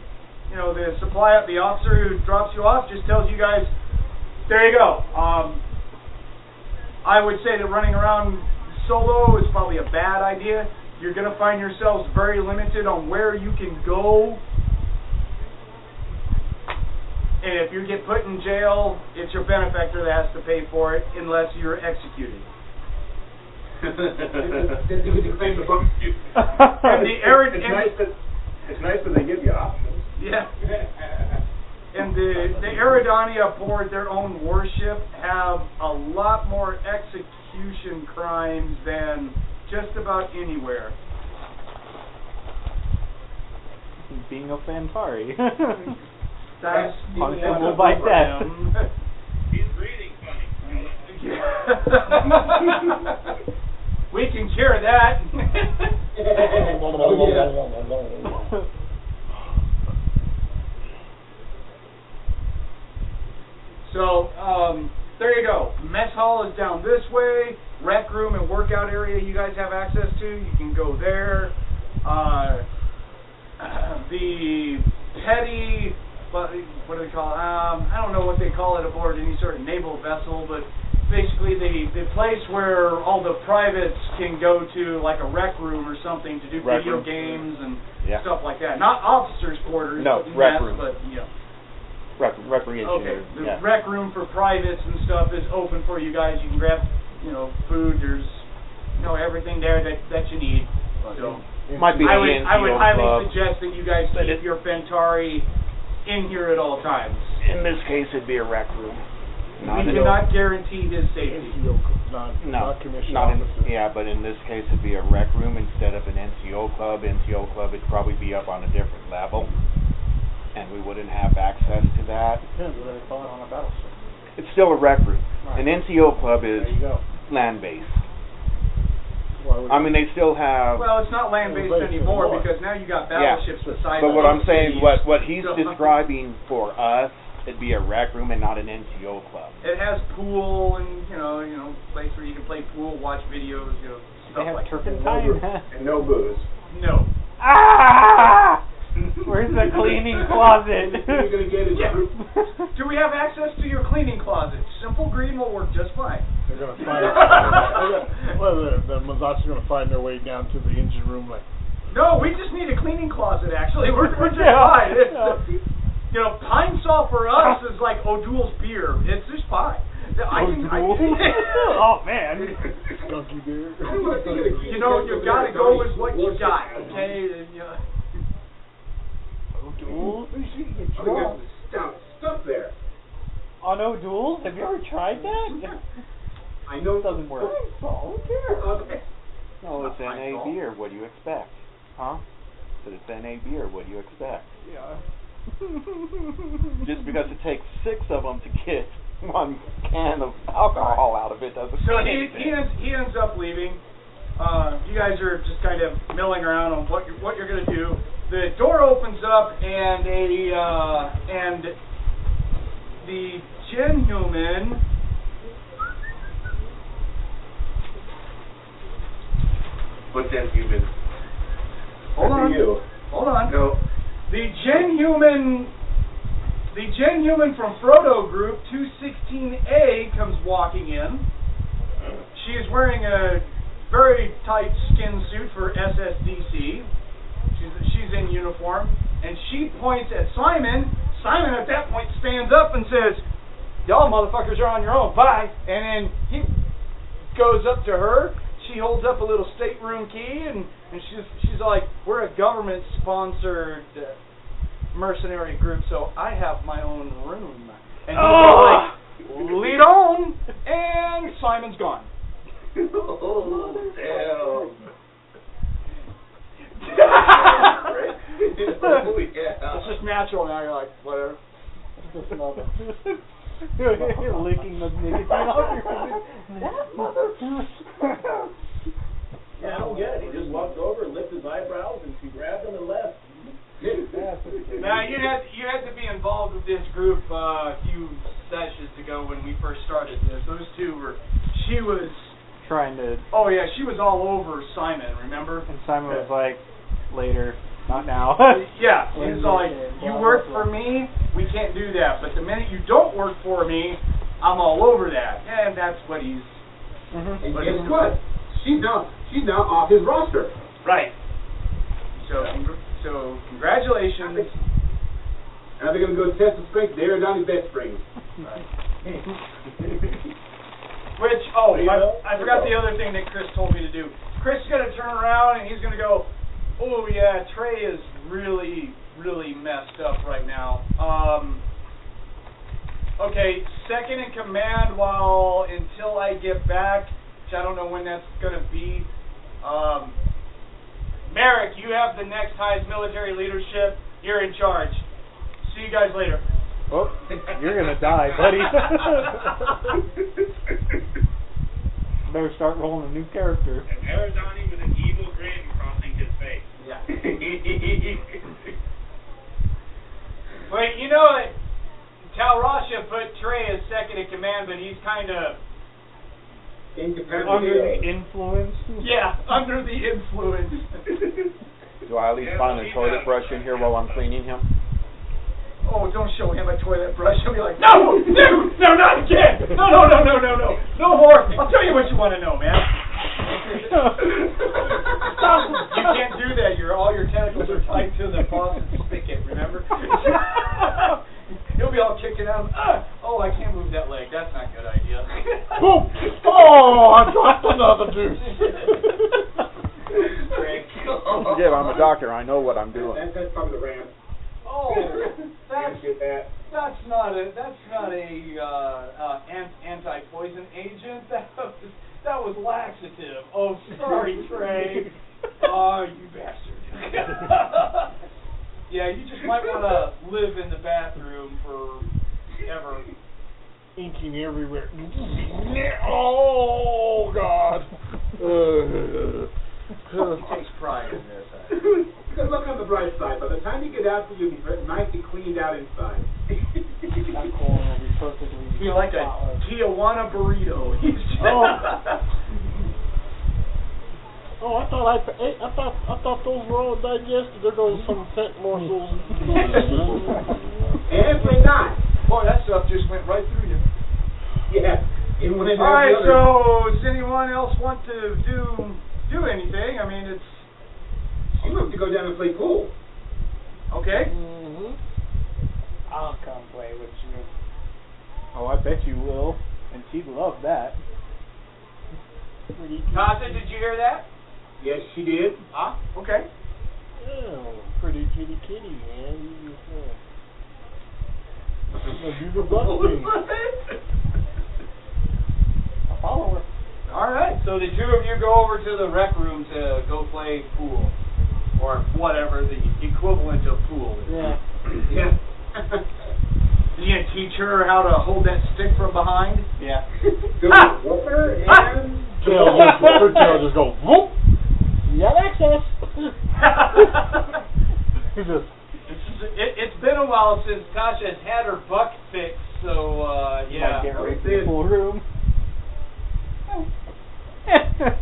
the the officer who drops you off just tells you guys, there you go. I would say that running around solo is probably a bad idea. You're going to find yourselves very limited on where you can go And if you get put in jail, it's your benefactor that has to pay for it unless you're executed. Then you can claim the book. And the it's nice that they give you options. Yeah. And the Eridani aboard their own warship have a lot more execution crimes than just about anywhere. Being a Phentari. That's punishable by death. He's breathing funny. We can cure that. So, there you go. Mess hall is down this way. Rec room and workout area you guys have access to. You can go there. The petty, what do they call it? I don't know what they call it aboard any sort of naval vessel, but basically the place where all the privates can go to, like a rec room or something, to do video games and stuff like that. Not officers' quarters. No, rec room. But, you know. Recreation. Okay, the rec room for privates and stuff is open for you guys. You can grab, food. There's, everything there that you need. So might be I would highly club. suggest that you guys keep your Phentari in here at all times. In this case, it'd be a rec room. We cannot guarantee his safety. Not commissioned officers. Yeah, but in this case, it'd be a rec room instead of an NCO club. NCO club would probably be up on a different level, and we wouldn't have access to that. Depends what they call it on a battleship. It's still a rec room. Right. An NCO club is There you go. land-based. I mean, they still have... Well, it's not land-based anymore because now you got battleships with silos. But what I'm saying, what he's describing for us, it'd be a rec room and not an NCO club. It has pool and place where you can play pool, watch videos, stuff like that. Turpentine. And no booze. No. Ah! Where's the cleaning closet? You're gonna get his group. Do we have access to your cleaning closet? Simple green will work just fine. They're gonna find. The Mutzachan's gonna find their way down to the engine room. No, we just need a cleaning closet. Actually, we're just fine. Pine Sol for us is like O'Doul's beer. It's just fine. Oh man. Skunky beer. You gotta go with what you got. Okay. Stuff there. On O'Doul's? Have you ever tried that? I know it doesn't work. Okay. No, it's NA beer. What do you expect? Huh? But it's NA beer. What do you expect? Yeah. Just because it takes 6 of them to get 1 can of alcohol out of it doesn't So mean anything. he ends up leaving. You guys are just kind of milling around on what you're going to do. The door opens up, and the Gen-Human. What's Gen-Human? Hold on. No. The Gen-Human from Frodo Group 216A comes walking in. She is wearing a very tight skin suit for SSDC. She's in uniform, and she points at Simon. Simon at that point stands up and says, "Y'all motherfuckers are on your own, bye." And then he goes up to her. She holds up a little stateroom key, and she's like, "We're a government-sponsored mercenary group, so I have my own room." And he's like, "Lead on," and Simon's gone. Oh, damn. It's just natural now. You're like, whatever. You're licking the nicotine off your fingers. That motherfucker. Yeah, I don't get it. He just walked over and lifted his eyebrows, and she grabbed him and left. Now you had to be involved with this group a few sessions ago when we first started this. Those two were. She was trying to. Oh yeah, she was all over Simon. Remember? And Simon was like, "Later, not now." Yeah, he was like, "You work for me, we can't do that. But the minute you don't work for me, I'm all over that." And that's what he's. And guess what? She's now off his roster. Right. So congratulations. Now they're going to go test the strength of the Eridani bed springs. Which, I forgot the other thing that Chris told me to do. Chris is going to turn around and he's going to go, oh yeah, Trey is really, really messed up right now. Okay, second in command until I get back, which I don't know when that's going to be. Marek, you have the next highest military leadership. You're in charge. See you guys later. Oh, you're gonna die, buddy. Better start rolling a new character. And Eridani with an evil grin crossing his face. Yeah. Wait, you know that Talrasha put Trey as second in command, but he's kind of under the influence. Yeah, under the influence. Do I at least find a toilet brush in here while I'm cleaning him? Oh, don't show him a toilet brush. He'll be like, no, not again. No. No more. I'll tell you what you want to know, man. You can't do that. All your tentacles are tied to the faucet spigot, remember? He'll be all kicking out. Oh, I can't move that leg. That's not a good idea. Boom! Oh, I dropped another deuce. Yeah, I'm a doctor. I know what I'm doing. That's probably the ram. Oh, that's not a anti-poison agent. That was laxative. Oh, sorry, Trey. Oh, you bastard. Yeah, you just might want to live in the bathroom forever. Inking everywhere. Oh, God. He takes pride in this. Because look on the bright side. By the time you get out, you'll be nicely cleaned out inside. That corn will be perfectly. Be like a Tijuana burrito. Oh, I thought those were all digested. There goes some fat morsels. Apparently not. Boy, that stuff just went right through you. Yeah. All right. So, does anyone else want to do anything? I mean, it's. She wants to go down and play pool. Okay. Mm-hmm. I'll come play with you. Oh, I bet you will. And she'd love that. Tasha, did you hear that? Yes, she did. Ah, okay. Oh, pretty kitty, man. Do the butt thing. I'll follow her. All right. So the two of you go over to the rec room to go play pool, or whatever the equivalent of pool is. Yeah. Yeah. You gonna teach her how to hold that stick from behind? Yeah. Go whoop her and Her tail just go whoop. You have access. It's been a while since Tasha's had her buck fixed, so yeah. Might get right to the pool room.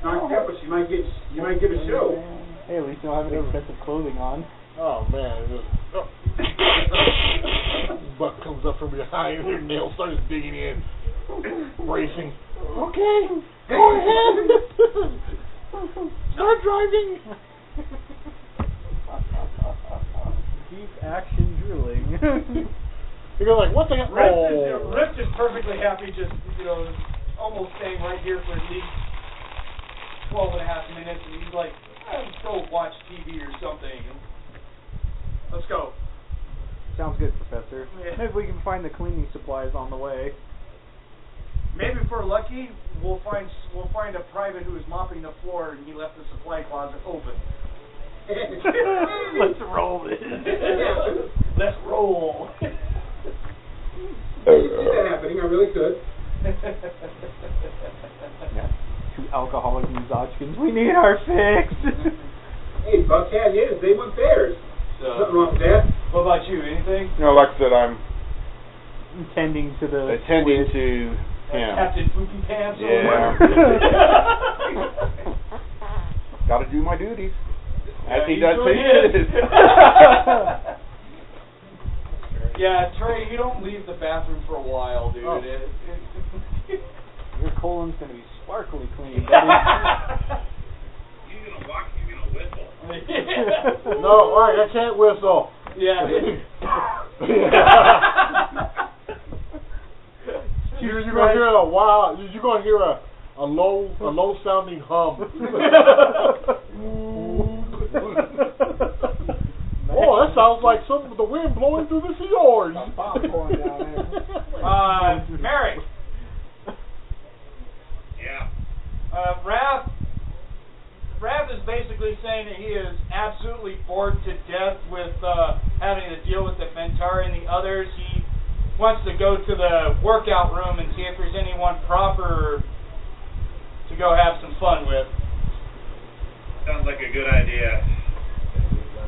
not careful, you might get a show. Hey, at least you don't have any excessive clothing on. Oh man, butt comes up from behind, her nail starts digging in, bracing. Okay, go ahead. Start driving. Deep action drilling. You're like, what the hell? Rick is perfectly happy just, almost staying right here for at least 12.5 minutes, and he's like, let's go watch TV or something. Let's go. Sounds good, Professor. Yeah. Maybe we can find the cleaning supplies on the way. Maybe if we're lucky, we'll find a private who is mopping the floor and he left the supply closet open. Let's roll this. Let's roll. I could see that happening. I really could. Yeah. Two alcoholic Mutzachan. We need our fix. Hey, Buck had his. They want theirs. Nothing wrong with that. What about you? Anything? No, like I said, I'm Tending to the attending to him. Captain Poopy Pants. Yeah. Got to do my duties. As he does to his. Yeah, Trey, you don't leave the bathroom for a while, dude. Oh. Your colon's going to be sparkly clean, buddy. You're going to walk, you're going to whistle. No, all right, I can't whistle. Yeah. You're gonna hear a wild. You're gonna hear a low sounding hum. Oh, that sounds like some of the wind blowing through the fjords. Popcorn down there. Marek. Yeah. Rath is basically saying that he is absolutely bored to death with having to deal with the Phentari and the others. He wants to go to the workout room and see if there's anyone proper to go have some fun with. Sounds like a good idea.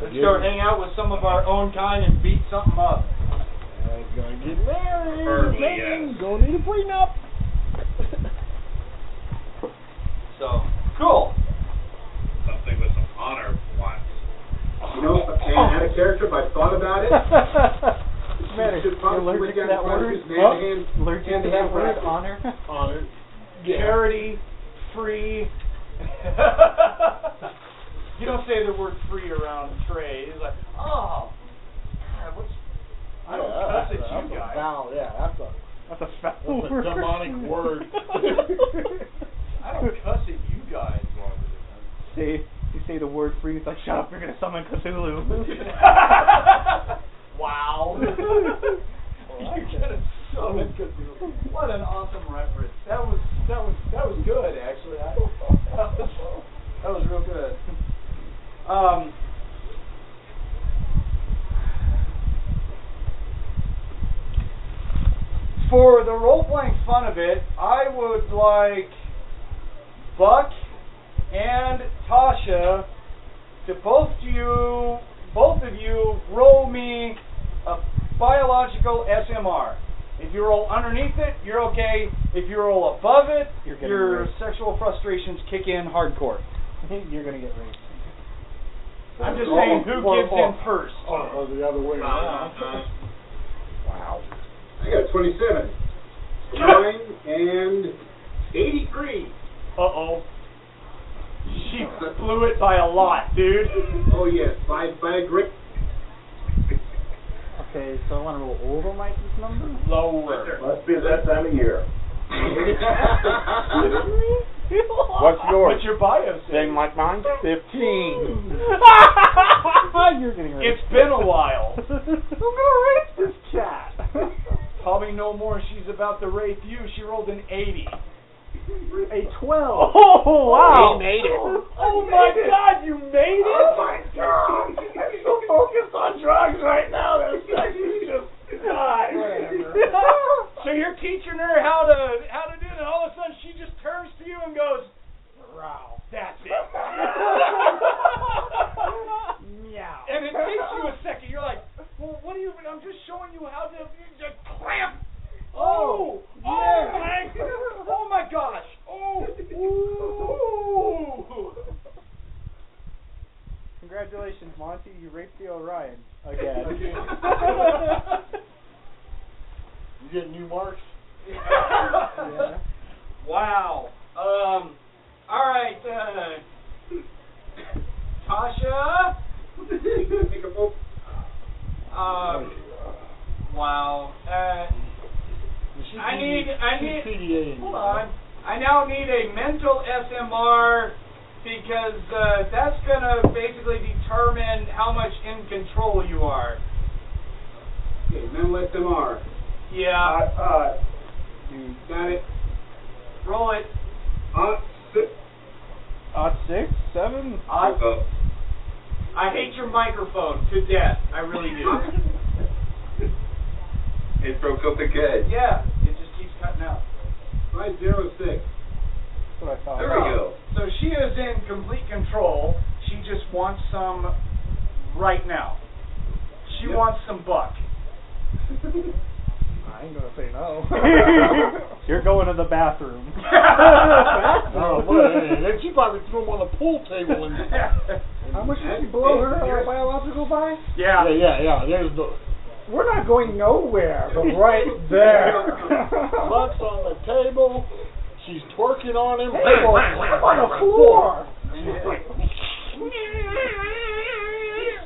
Let's go hang out with some of our own kind and beat something up. Gonna get married. Preferably, yes. Gonna need a prenup. So, cool. Something with some honor once. You know, if I had a character, if I thought about it, Matter, should you're probably allergic to down that front word? of his man Allergic to that word, honor? Honor. Charity, free. You don't say the word free around Trey. He's like, oh, God, I don't cuss at you guys. That's a demonic word. I don't cuss at you guys. You say the word free, it's like, shut up, you're going to summon Cthulhu. Wow. You're going to summon Cthulhu. What an awesome reference. That was good, actually. That was real good. For the role-playing fun of it, I would like Buck and Tasha to both of you roll me a biological SMR. If you roll underneath it, you're okay. If you roll above it, your sexual frustrations kick in hardcore. You're going to get raped. I'm just saying who gives in first. Oh, the other way around. wow. I got 27. 9 and 83. Uh-oh. She blew it by a lot, dude. Oh, yes. By a great... Okay, so I want to roll over Mike's number? Lower. Must be that time of year. What's yours? What's your bio say? Same like mine? 15. You're getting raped. It's been a while. I'm going to rape this cat. Probably no more. She's about to rape you. She rolled an 80. A 12. Oh, wow. He made it. Oh my God, you made it? Oh, my God. I'm so focused on drugs right now. That sex is just... God. So you're teaching her how to do it, and all of a sudden she just turns to you and goes, "Wow, that's it." Meow. And it takes you a second. You're like, "Well, what do you? I'm just showing you how to clamp." Oh my gosh. Oh. Ooh. Congratulations, Monte. You raped the Orion again. You get new marks? Yeah. Wow. All right. Tasha. Wow. I need. Hold on. I now need a mental SMR because that's gonna basically determine how much in control you are. Okay, mental SMR. Yeah. You got it. Roll it. 6. 6, 7. I hate your microphone to death. I really do. It broke up again. Yeah. It just keeps cutting out. 506. That's what I thought. There we go. So she is in complete control. She just wants some right now. She wants some buck. I ain't gonna say no. You're going to the bathroom. Oh, boy, then she probably threw him on the pool table. And How much did you blow her biological by? Yeah. There's the... We're not going nowhere, but right there. Buck's on the table. She's twerking on him. I'm on the floor. She's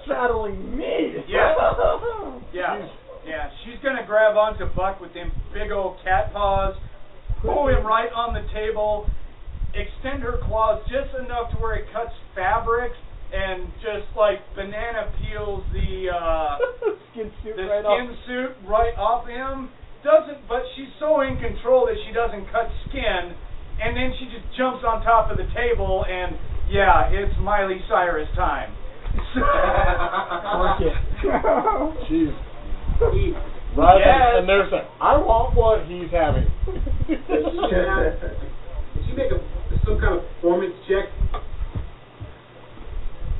straddling me. Yeah. Yeah. Yeah, she's gonna grab onto Buck with them big old cat paws, pull him right on the table, extend her claws just enough to where it cuts fabric, and just like banana peels the skin suit right off him. But she's so in control that she doesn't cut skin, and then she just jumps on top of the table, and yeah, it's Miley Cyrus time. Jeez. And there's I want what he's having. Did she make some kind of performance check?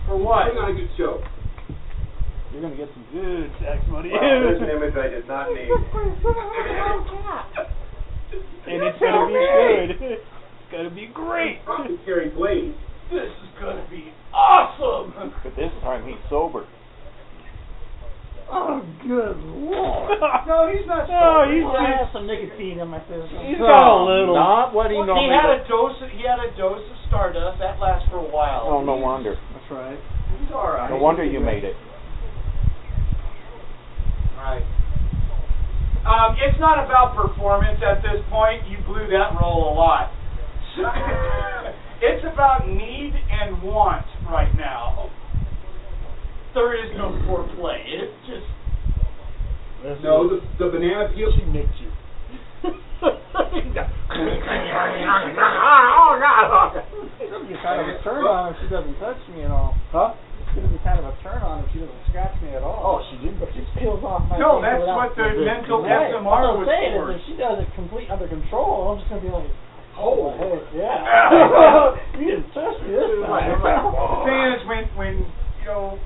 For what? Putting on a good show. You're gonna get some good sex money. Wow, there's an image I did not need. And it's gonna be good. It's gonna be great. Probably carry blades. This is gonna be awesome. But this time he's sober. Oh, good lord. No, he's not sober. No, he's I have some nicotine in my system. He's got a little. Not what he normally He had a dose of Stardust that lasts for a while. Oh, no wonder. That's right. He's all right. No wonder you made it. Right. It's not about performance at this point. You blew that roll a lot. It's about need and want right now. There is no foreplay. It's just... No, the banana peel... She nicked you. It's gonna be kind of a turn on if she doesn't touch me at all. Huh? It's gonna be kind of a turn on if she doesn't scratch me at all. Oh, she did, but She peels off my No, thing that's without- what the mental Right. SMR What was I'm saying for. is if she does it complete under control, I'm just gonna be like, oh, heck yeah. You didn't touch me this time. The thing is, when you know,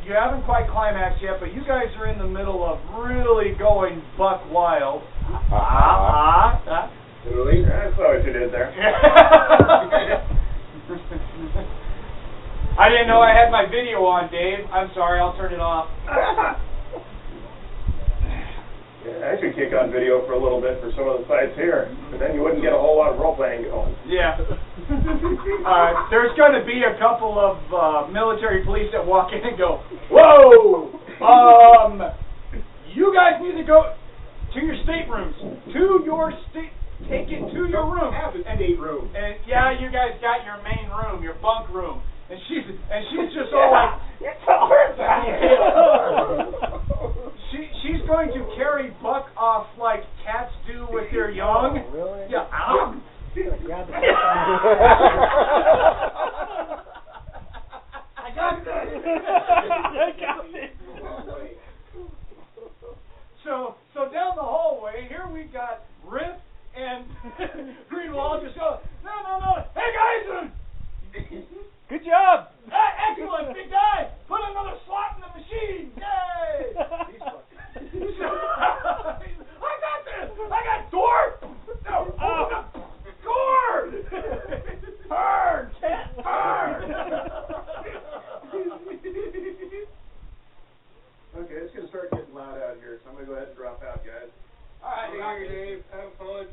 you haven't quite climaxed yet, but you guys are in the middle of really going buck wild. Literally. I saw what you did there. I didn't know I had my video on, Dave. I'm sorry, I'll turn it off. Yeah, I should kick on video for a little bit for some of the sites here, but then you wouldn't get a whole lot of role playing going. Yeah. There's going to be a couple of military police that walk in and go, "Whoa! You guys need to go to your staterooms. Take it to your room. Have a stateroom. And yeah, you guys got your main room, your bunk room." And she's just all like, You tell her that. she's going to carry Buck off like cats do with their young. Oh, really? Yeah. Grab the I got this. I got it. So down the hallway, here we got Riff and Greenwall just go, no. Hey guys! Good job. Excellent, big guy! Put another slot in the machine! Yay! I got this! I got door! No! Door! Burn! Burn! Okay, it's going to start getting loud out here, so I'm going to go ahead and drop out, guys. Alright, Hang on, Dave. Have fun.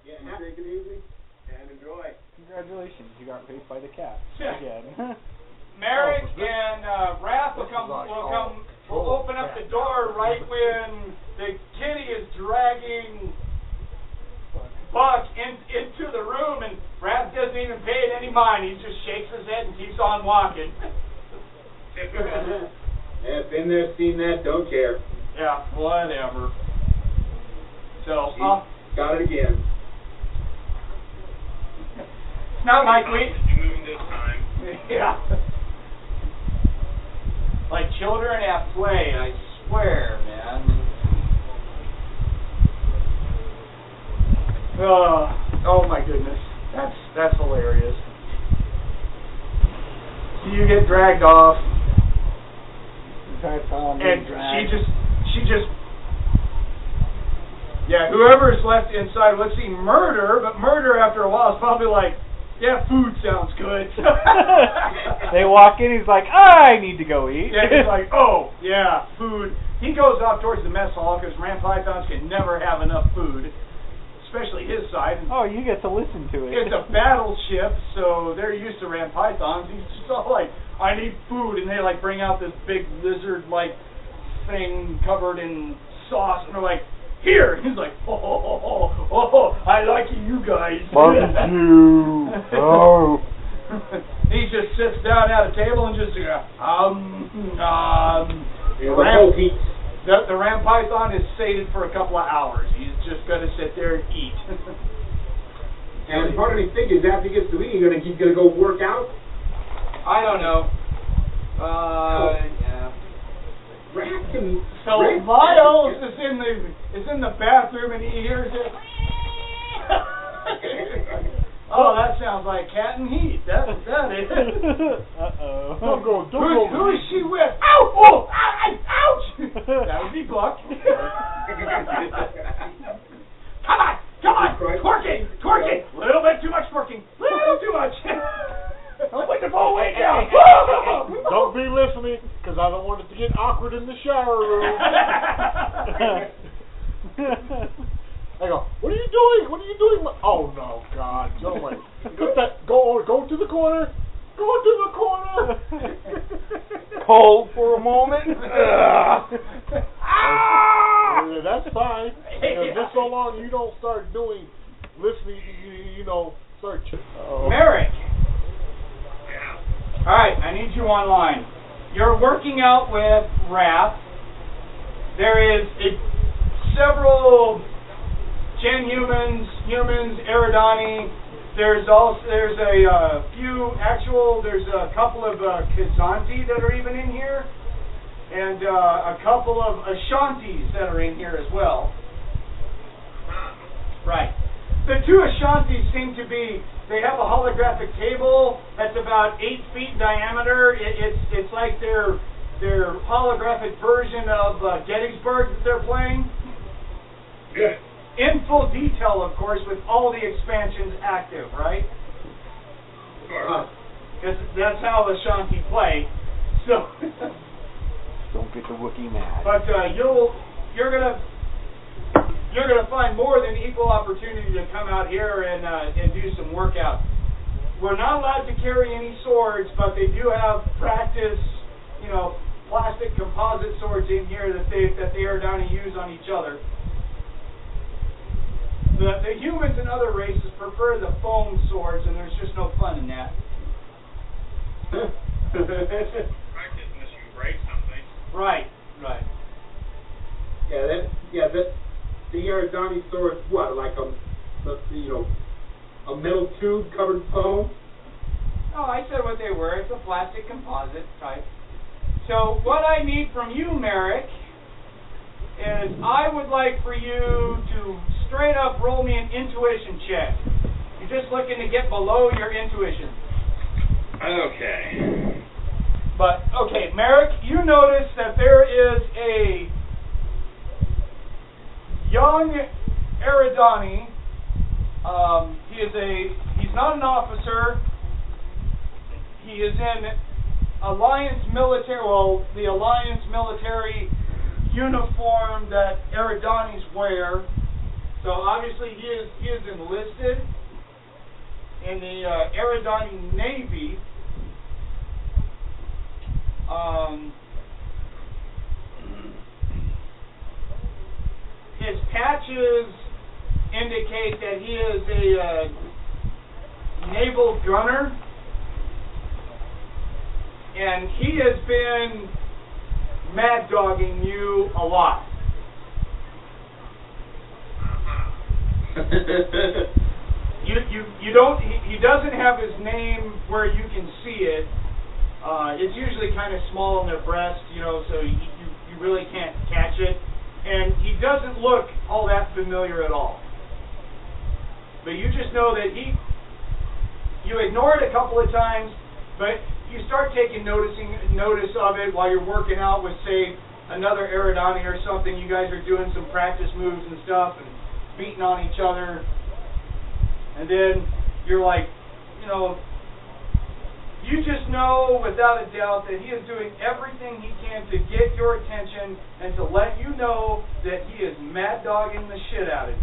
Yeah, take it easy. And enjoy. Congratulations, you got raped by the cat. Yeah. Again. Marek and Rath will open up the door right when the kitty is dragging Buck into the room, and Rath doesn't even pay it any mind. He just shakes his head and keeps on walking. Yeah, been there, seen that, don't care. Yeah, whatever. So, got it again. It's not like we... You moved this time. Yeah. Like children at play, I swear, man. Oh my goodness. That's hilarious. So you get dragged off. And she just yeah, whoever's left inside, let's see, Mur-Dur, but Mur-Dur after a while is probably like, yeah, food sounds good. They walk in, he's like, I need to go eat. Yeah, he's like, oh, yeah, food. He goes off towards the mess hall because Pythons can never have enough food, especially his side. Oh, you get to listen to it. It's a battleship, so they're used to Pythons. He's just all like, I need food, and they like bring out this big lizard-like thing covered in sauce, and they're like, here! He's like, oh, I like you guys. Barbecue. Oh. He just sits down at a table and just, Yeah, the ram python is sated for a couple of hours. He's just going to sit there and eat. And part of me thinking is after he gets to eat, he's gonna go work out. I don't know. Yeah. So Miles is in the bathroom and he hears it. Oh, that sounds like cat and heat. That is. Uh-oh. Don't go. Who is she with? Ow! Oh! Ouch! That would be Buck. Come on! Twerking! A little bit too much twerking. Little too much. Don't put the ball way down. Don't be listening, because I don't want it to get awkward in the shower room. I go, what are you doing? Oh no, God! Don't wait. Go to the corner. Hold for a moment. That's fine. Just so long you don't start listening. Start. Merrick. All right, I need you online. You're working out with Rath. There is several Gen humans, Eridani. There's a couple of Kazanti that are even in here, and a couple of Ashantis that are in here as well. Right. The two Ashantis seem to be. They have a holographic table that's about 8 feet in diameter. It's like their holographic version of Gettysburg that they're playing. Yeah. In full detail, of course, with all the expansions active, right? Because that's how Ashanti play. So don't get the Wookiee mad. But you're gonna find more than equal opportunity to come out here and do some workout. We're not allowed to carry any swords, but they do have practice, plastic composite swords in here that the Eridani use on each other. The humans and other races prefer the foam swords, and there's just no fun in that. Practice unless you break something. Right. The Eridani sword, what, like a metal tube covered in foam? Oh, I said what they were. It's a plastic composite type. So what I need from you, Merrick, is I would like for you to straight up roll me an intuition check. You're just looking to get below your intuition. Okay. But, okay, Merrick, you notice that there is a young Eridani. He's not an officer. He is in the Alliance military uniform that Eridanis wear. So obviously he is enlisted in the Eridani Navy. His patches indicate that he is a naval gunner, and he has been mad dogging you a lot. He doesn't have his name where you can see it. It's usually kind of small on their breast, so you really can't catch it. And he doesn't look all that familiar at all. But you just know that you ignore it a couple of times, but you start taking notice of it while you're working out with, say, another Eridani or something. You guys are doing some practice moves and stuff and beating on each other. And then you're like, you just know without a doubt that he is doing everything he can to get your attention and to let you know that he is mad dogging the shit out of you.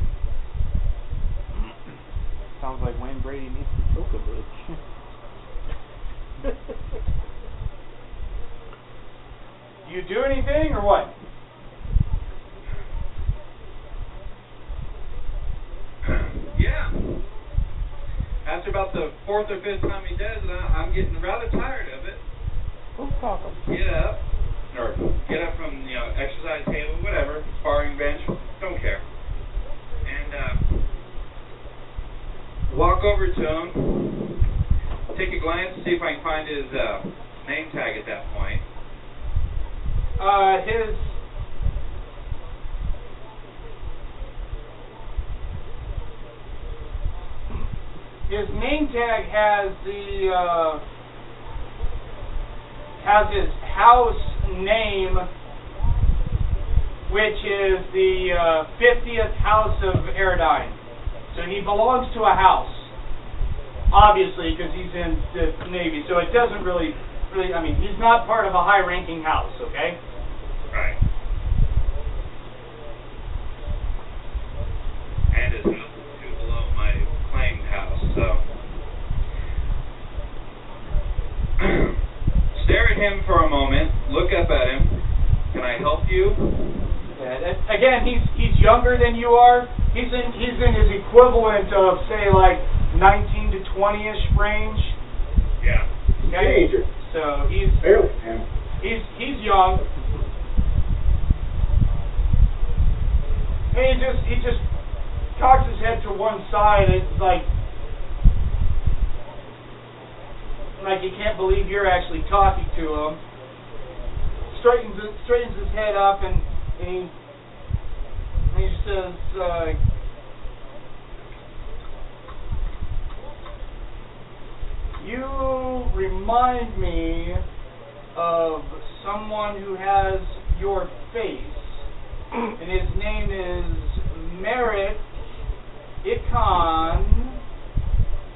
Sounds like Wayne Brady needs to choke a bitch. You do anything or what? Yeah. After about the fourth or fifth time he does it, I'm getting rather tired of it. Get up, or get up from, exercise table, whatever, sparring bench, don't care. And walk over to him, take a glance, see if I can find his name tag at that point. His name tag has his house name, which is the 50th house of Eridani. So he belongs to a house, obviously, because he's in the Navy. So it doesn't really, he's not part of a high-ranking house, okay? Right. And his house is 2 below my claimed house, so. Stare at him for a moment, look up at him. Can I help you? Yeah, again, he's younger than you are. He's in his equivalent of, say, like 19 to 20-ish range. Yeah. Okay? Teenager. So he's Barely. he's young. And he just cocks his head to one side. It's like he can't believe you're actually talking to him. Straightens his head up and he says, "You remind me of someone who has your face, and his name is Marek-Ichan,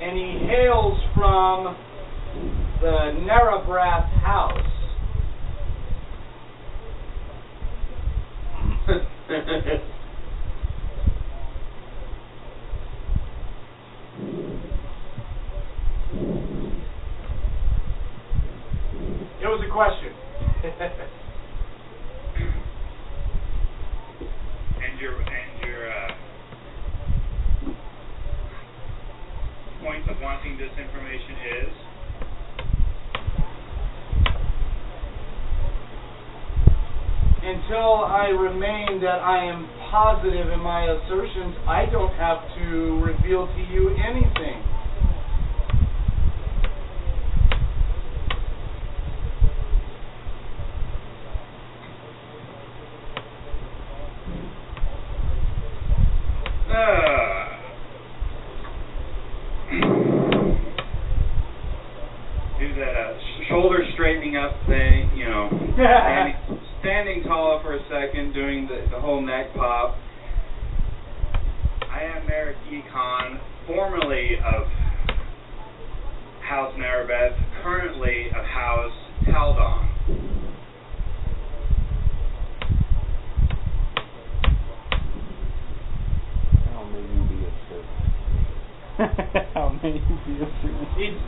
and he hails from the Narabrath house." It was a question. And your point of wanting this information is? Until I remain that I am positive in my assertions, I don't have to reveal to you anything. Do that shoulder straightening up thing, standing taller for a second, doing the whole neck pop. I am Marek-Ichan, formerly of House Narabeth, currently of House Taldon. How may you be of service? How may you be of service?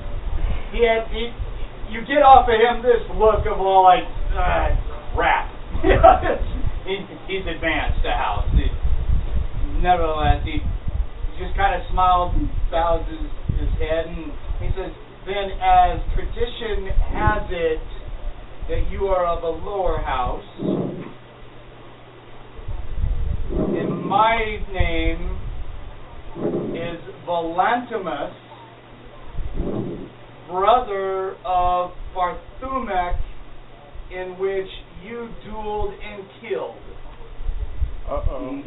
You get off of him this look of all like, crap. He's advanced to house. Nevertheless, he just kind of smiles and bows his head, and he says, "Then, as tradition has it that you are of a lower house, and my name is Volantimus, brother of Barthumek, in which you dueled and killed." Uh-oh.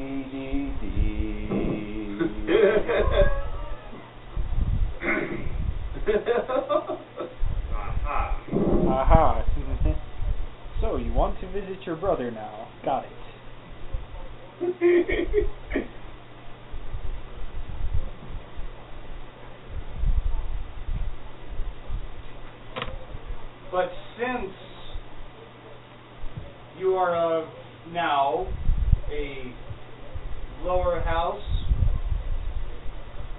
Aha. So, you want to visit your brother now. Got it. But since you are now a lower house,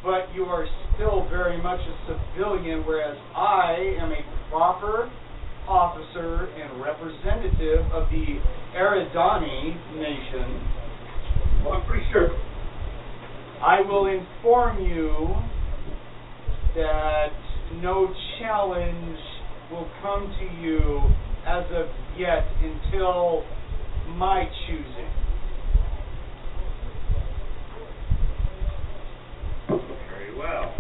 but you are still very much a civilian, whereas I am a proper officer and representative of the Eridani nation, Well, I'm pretty sure. I will inform you that no challenge will come to you as of yet until my choosing. Very well.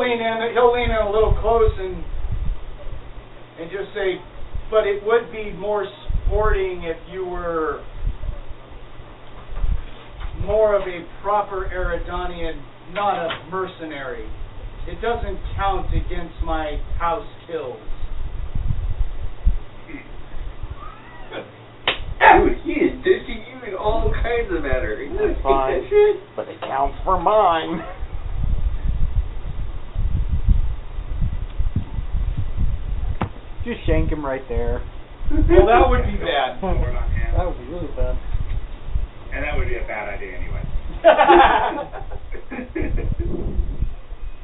And he'll lean in a little close and just say, but it would be more sporting if you were more of a proper Eridanian, not a mercenary. It doesn't count against my house kills. Dude, he is dishing you in all kinds of matter. You That's fine, that shit? but it counts for mine. Just shank him right there. Well, that would be bad. Sword on hand. That would be really bad. And that would be a bad idea anyway.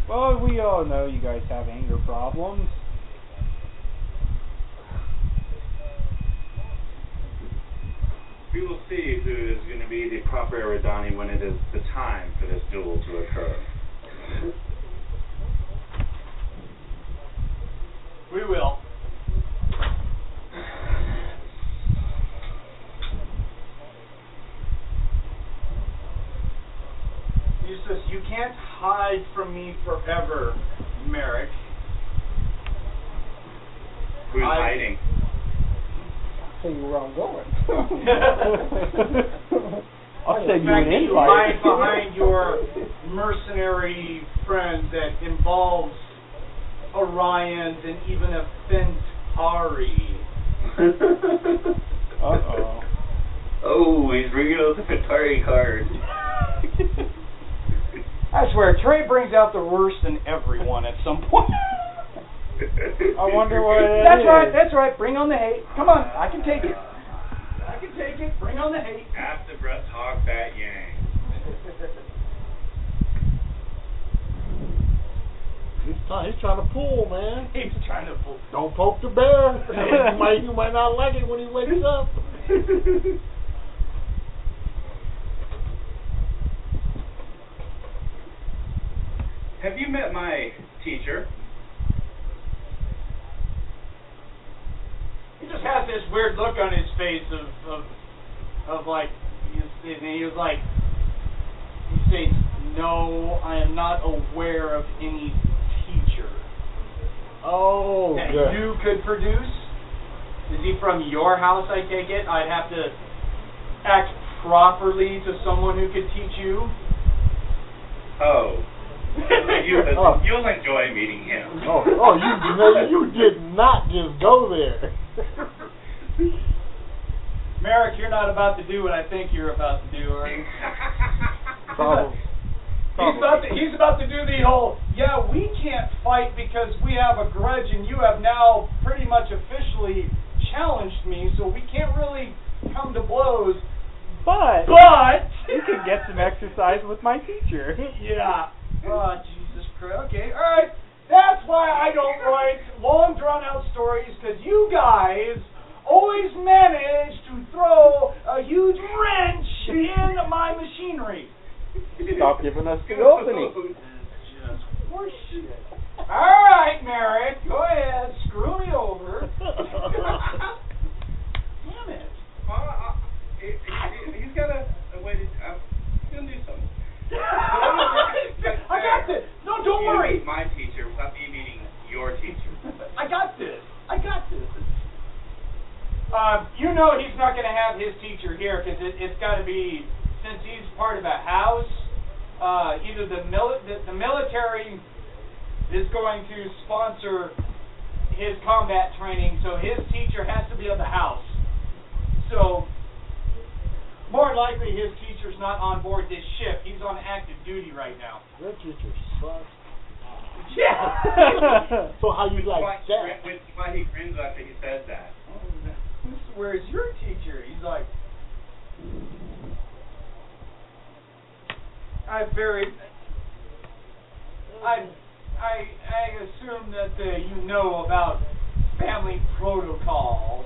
Well, we all know you guys have anger problems. We will see who is going to be the proper Eridani when it is the time for this duel to occur. We will. Eustace, you can't hide from me forever, Marek. Who's hiding? I'll tell you where I'm going. I'll send you fact an that you invite. hide behind your mercenary friend that involves Orions and even a Phentari. Uh-oh. Oh, he's bringing out the Phentari card. I swear, Trey brings out the worst in everyone at some point. I wonder what it That's is. right, that's right. Bring on the hate. Come on, I can take it. I can take it. Bring on the hate. After breath hog that yang. He's trying to pull, man. He's trying to pull. Don't poke the bear. you might not like it when he wakes up. Have you met my teacher? He just has this weird look on his face of like, he was like, he states, no, I am not aware of any teacher. Oh, that good. you could produce. Is he from your house, I take it? I'd have to act properly to someone who could teach you. Oh. You'll enjoy meeting him. You did not just go there. Marek, you're not about to do what I think you're about to do, are you? Probably. He's about to do the whole, yeah, we can't fight because we have a grudge and you have now pretty much officially challenged me, so we can't really come to blows. But you can get some exercise with my teacher. Yeah. Oh, Jesus Christ. Okay, alright. That's why I don't write long, drawn-out stories, because you guys always manage to throw a huge wrench in my machinery. Stop giving us the opening. It's just horseshit. Alright, Marek, go ahead. Screw me over. Damn it. He's got a way to... he's going to do something. I got this. No, don't worry. My teacher without me meeting your teacher. I got this. You know he's not going to have his teacher here because it's got to be, since he's part of a house, either the military is going to sponsor his combat training, so his teacher has to be of the house. So, more likely his teacher's not on board this ship. He's on active duty right now. Your teacher sucks. Yeah. So how you like that? Why he grins after he says that? Where's your teacher? He's like, I assume that you know about family protocol.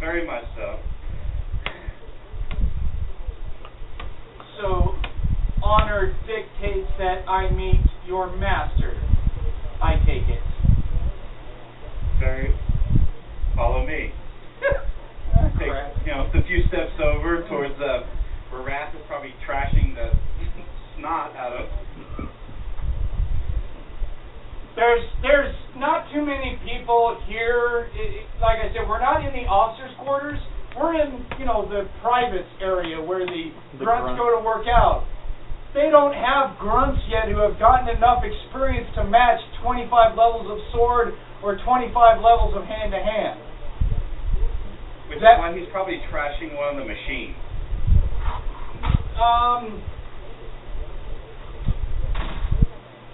Very much so. So, honor dictates that I meet your master. I take it. Follow me. Take, a few steps over towards where Rath is probably trashing the snot out of. There's not too many people here. Like I said, we're not in the officers' quarters. We're in, the privates area where the grunts go to work out. They don't have grunts yet who have gotten enough experience to match 25 levels of sword or 25 levels of hand-to-hand. Which is why he's probably trashing one of the machines.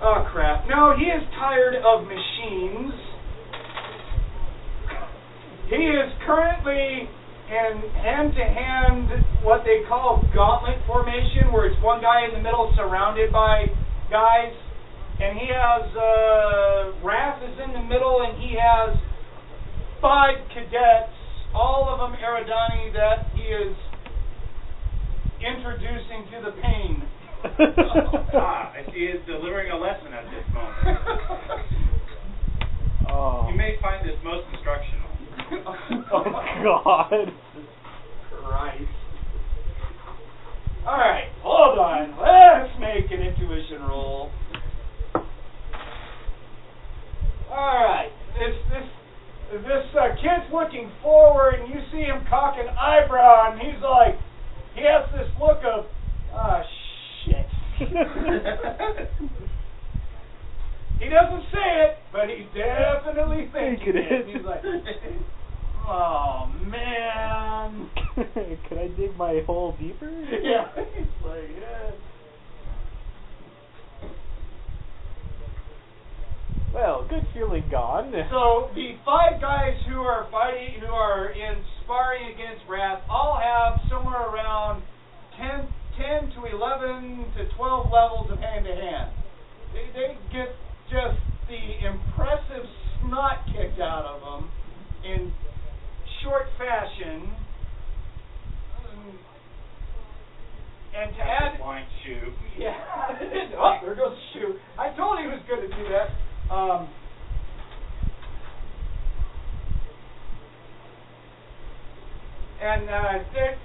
Oh, crap. No, he is tired of machines. He is currently in hand-to-hand, what they call gauntlet formation, where it's one guy in the middle surrounded by guys. And he has, Rath is in the middle, and he has 5 cadets, all of them Eridani, that he is introducing to the pain. I see he's delivering a lesson at this moment. You may find this most instructional. Oh, God. Christ. Alright, hold on. Let's make an intuition roll. Alright, this kid's looking forward, and you see him cock an eyebrow, and he's like, he has this look of, shit. He doesn't say it, but he's definitely thinking it. He's like, oh, man. Can I dig my hole deeper? Yeah. He's like, yeah. Well, good feeling gone. So the 5 guys who are fighting, who are in sparring against Rath, all have somewhere around 10 to 11 to 12 levels of hand-to-hand. They get just the impressive snot kicked out of them in short fashion. And to add... Blind shoe. Yeah. Oh, there goes the shoe. I told he was going to do that.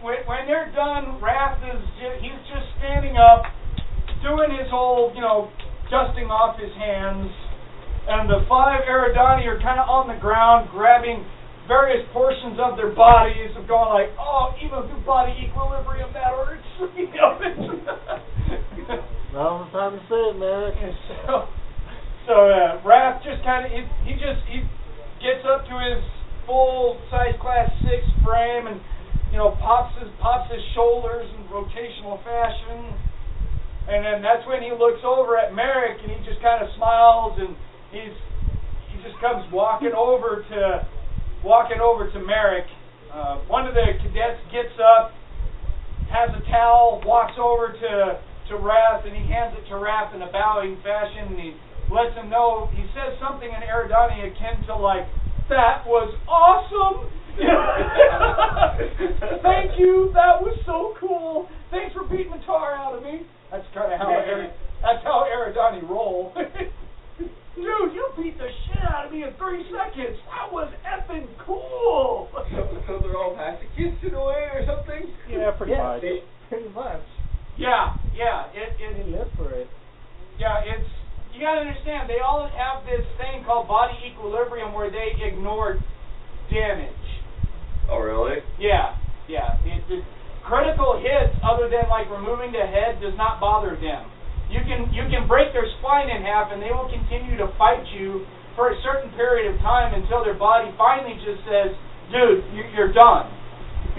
When they're done, Rath he's just standing up, doing his whole, dusting off his hands, and the 5 Eridani are kind of on the ground, grabbing various portions of their bodies, and going like, oh, even through body equilibrium, that hurts. Now's the time to say it, Marek. So Rath just kind of, he gets up to his full-size Class 6 frame and, pops his shoulders in rotational fashion. And then that's when he looks over at Marek, and he just kind of smiles, and he just comes walking over to Marek. One of the cadets gets up, has a towel, walks over to Rath, and he hands it to Rath in a bowing fashion, and he lets him know, he says something in Eridani akin to like, that was awesome! Thank you, that was so cool. Thanks for beating the tar out of me. That's kind of how Eridani roll. Dude, you beat the shit out of me in 3 seconds. That was effing cool. So they're all masochists in a way or something? Yeah, pretty much. Pretty much. Yeah. They live for it. Yeah, you gotta understand, they all have this thing called body equilibrium where they ignore damage. Oh, really? Yeah. The critical hits, other than like removing the head, does not bother them. You can break their spine in half, and they will continue to fight you for a certain period of time until their body finally just says, dude, you're done.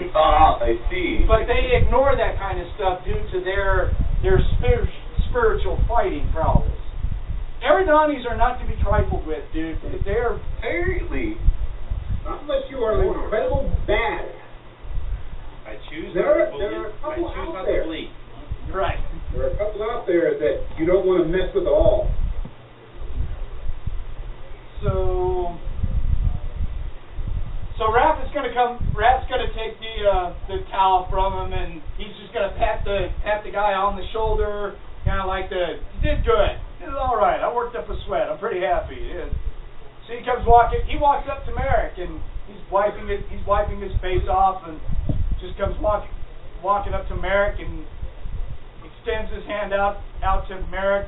I see. But they ignore that kind of stuff due to their spiritual fighting prowess. Eridanis are not to be trifled with, dude. They're... Apparently. Not unless you are incredible bad. I choose There there that you don't want to mess with at all. So Rath is going to come. Rath's going to take the towel from him, and he's just going to pat the guy on the shoulder, kind of like you did good. You did all right. I worked up a sweat. I'm pretty happy. Yeah. So he comes walking. He walks up to Marek, and he's wiping his face off, and just comes walking up to Marek and extends his hand out to Marek.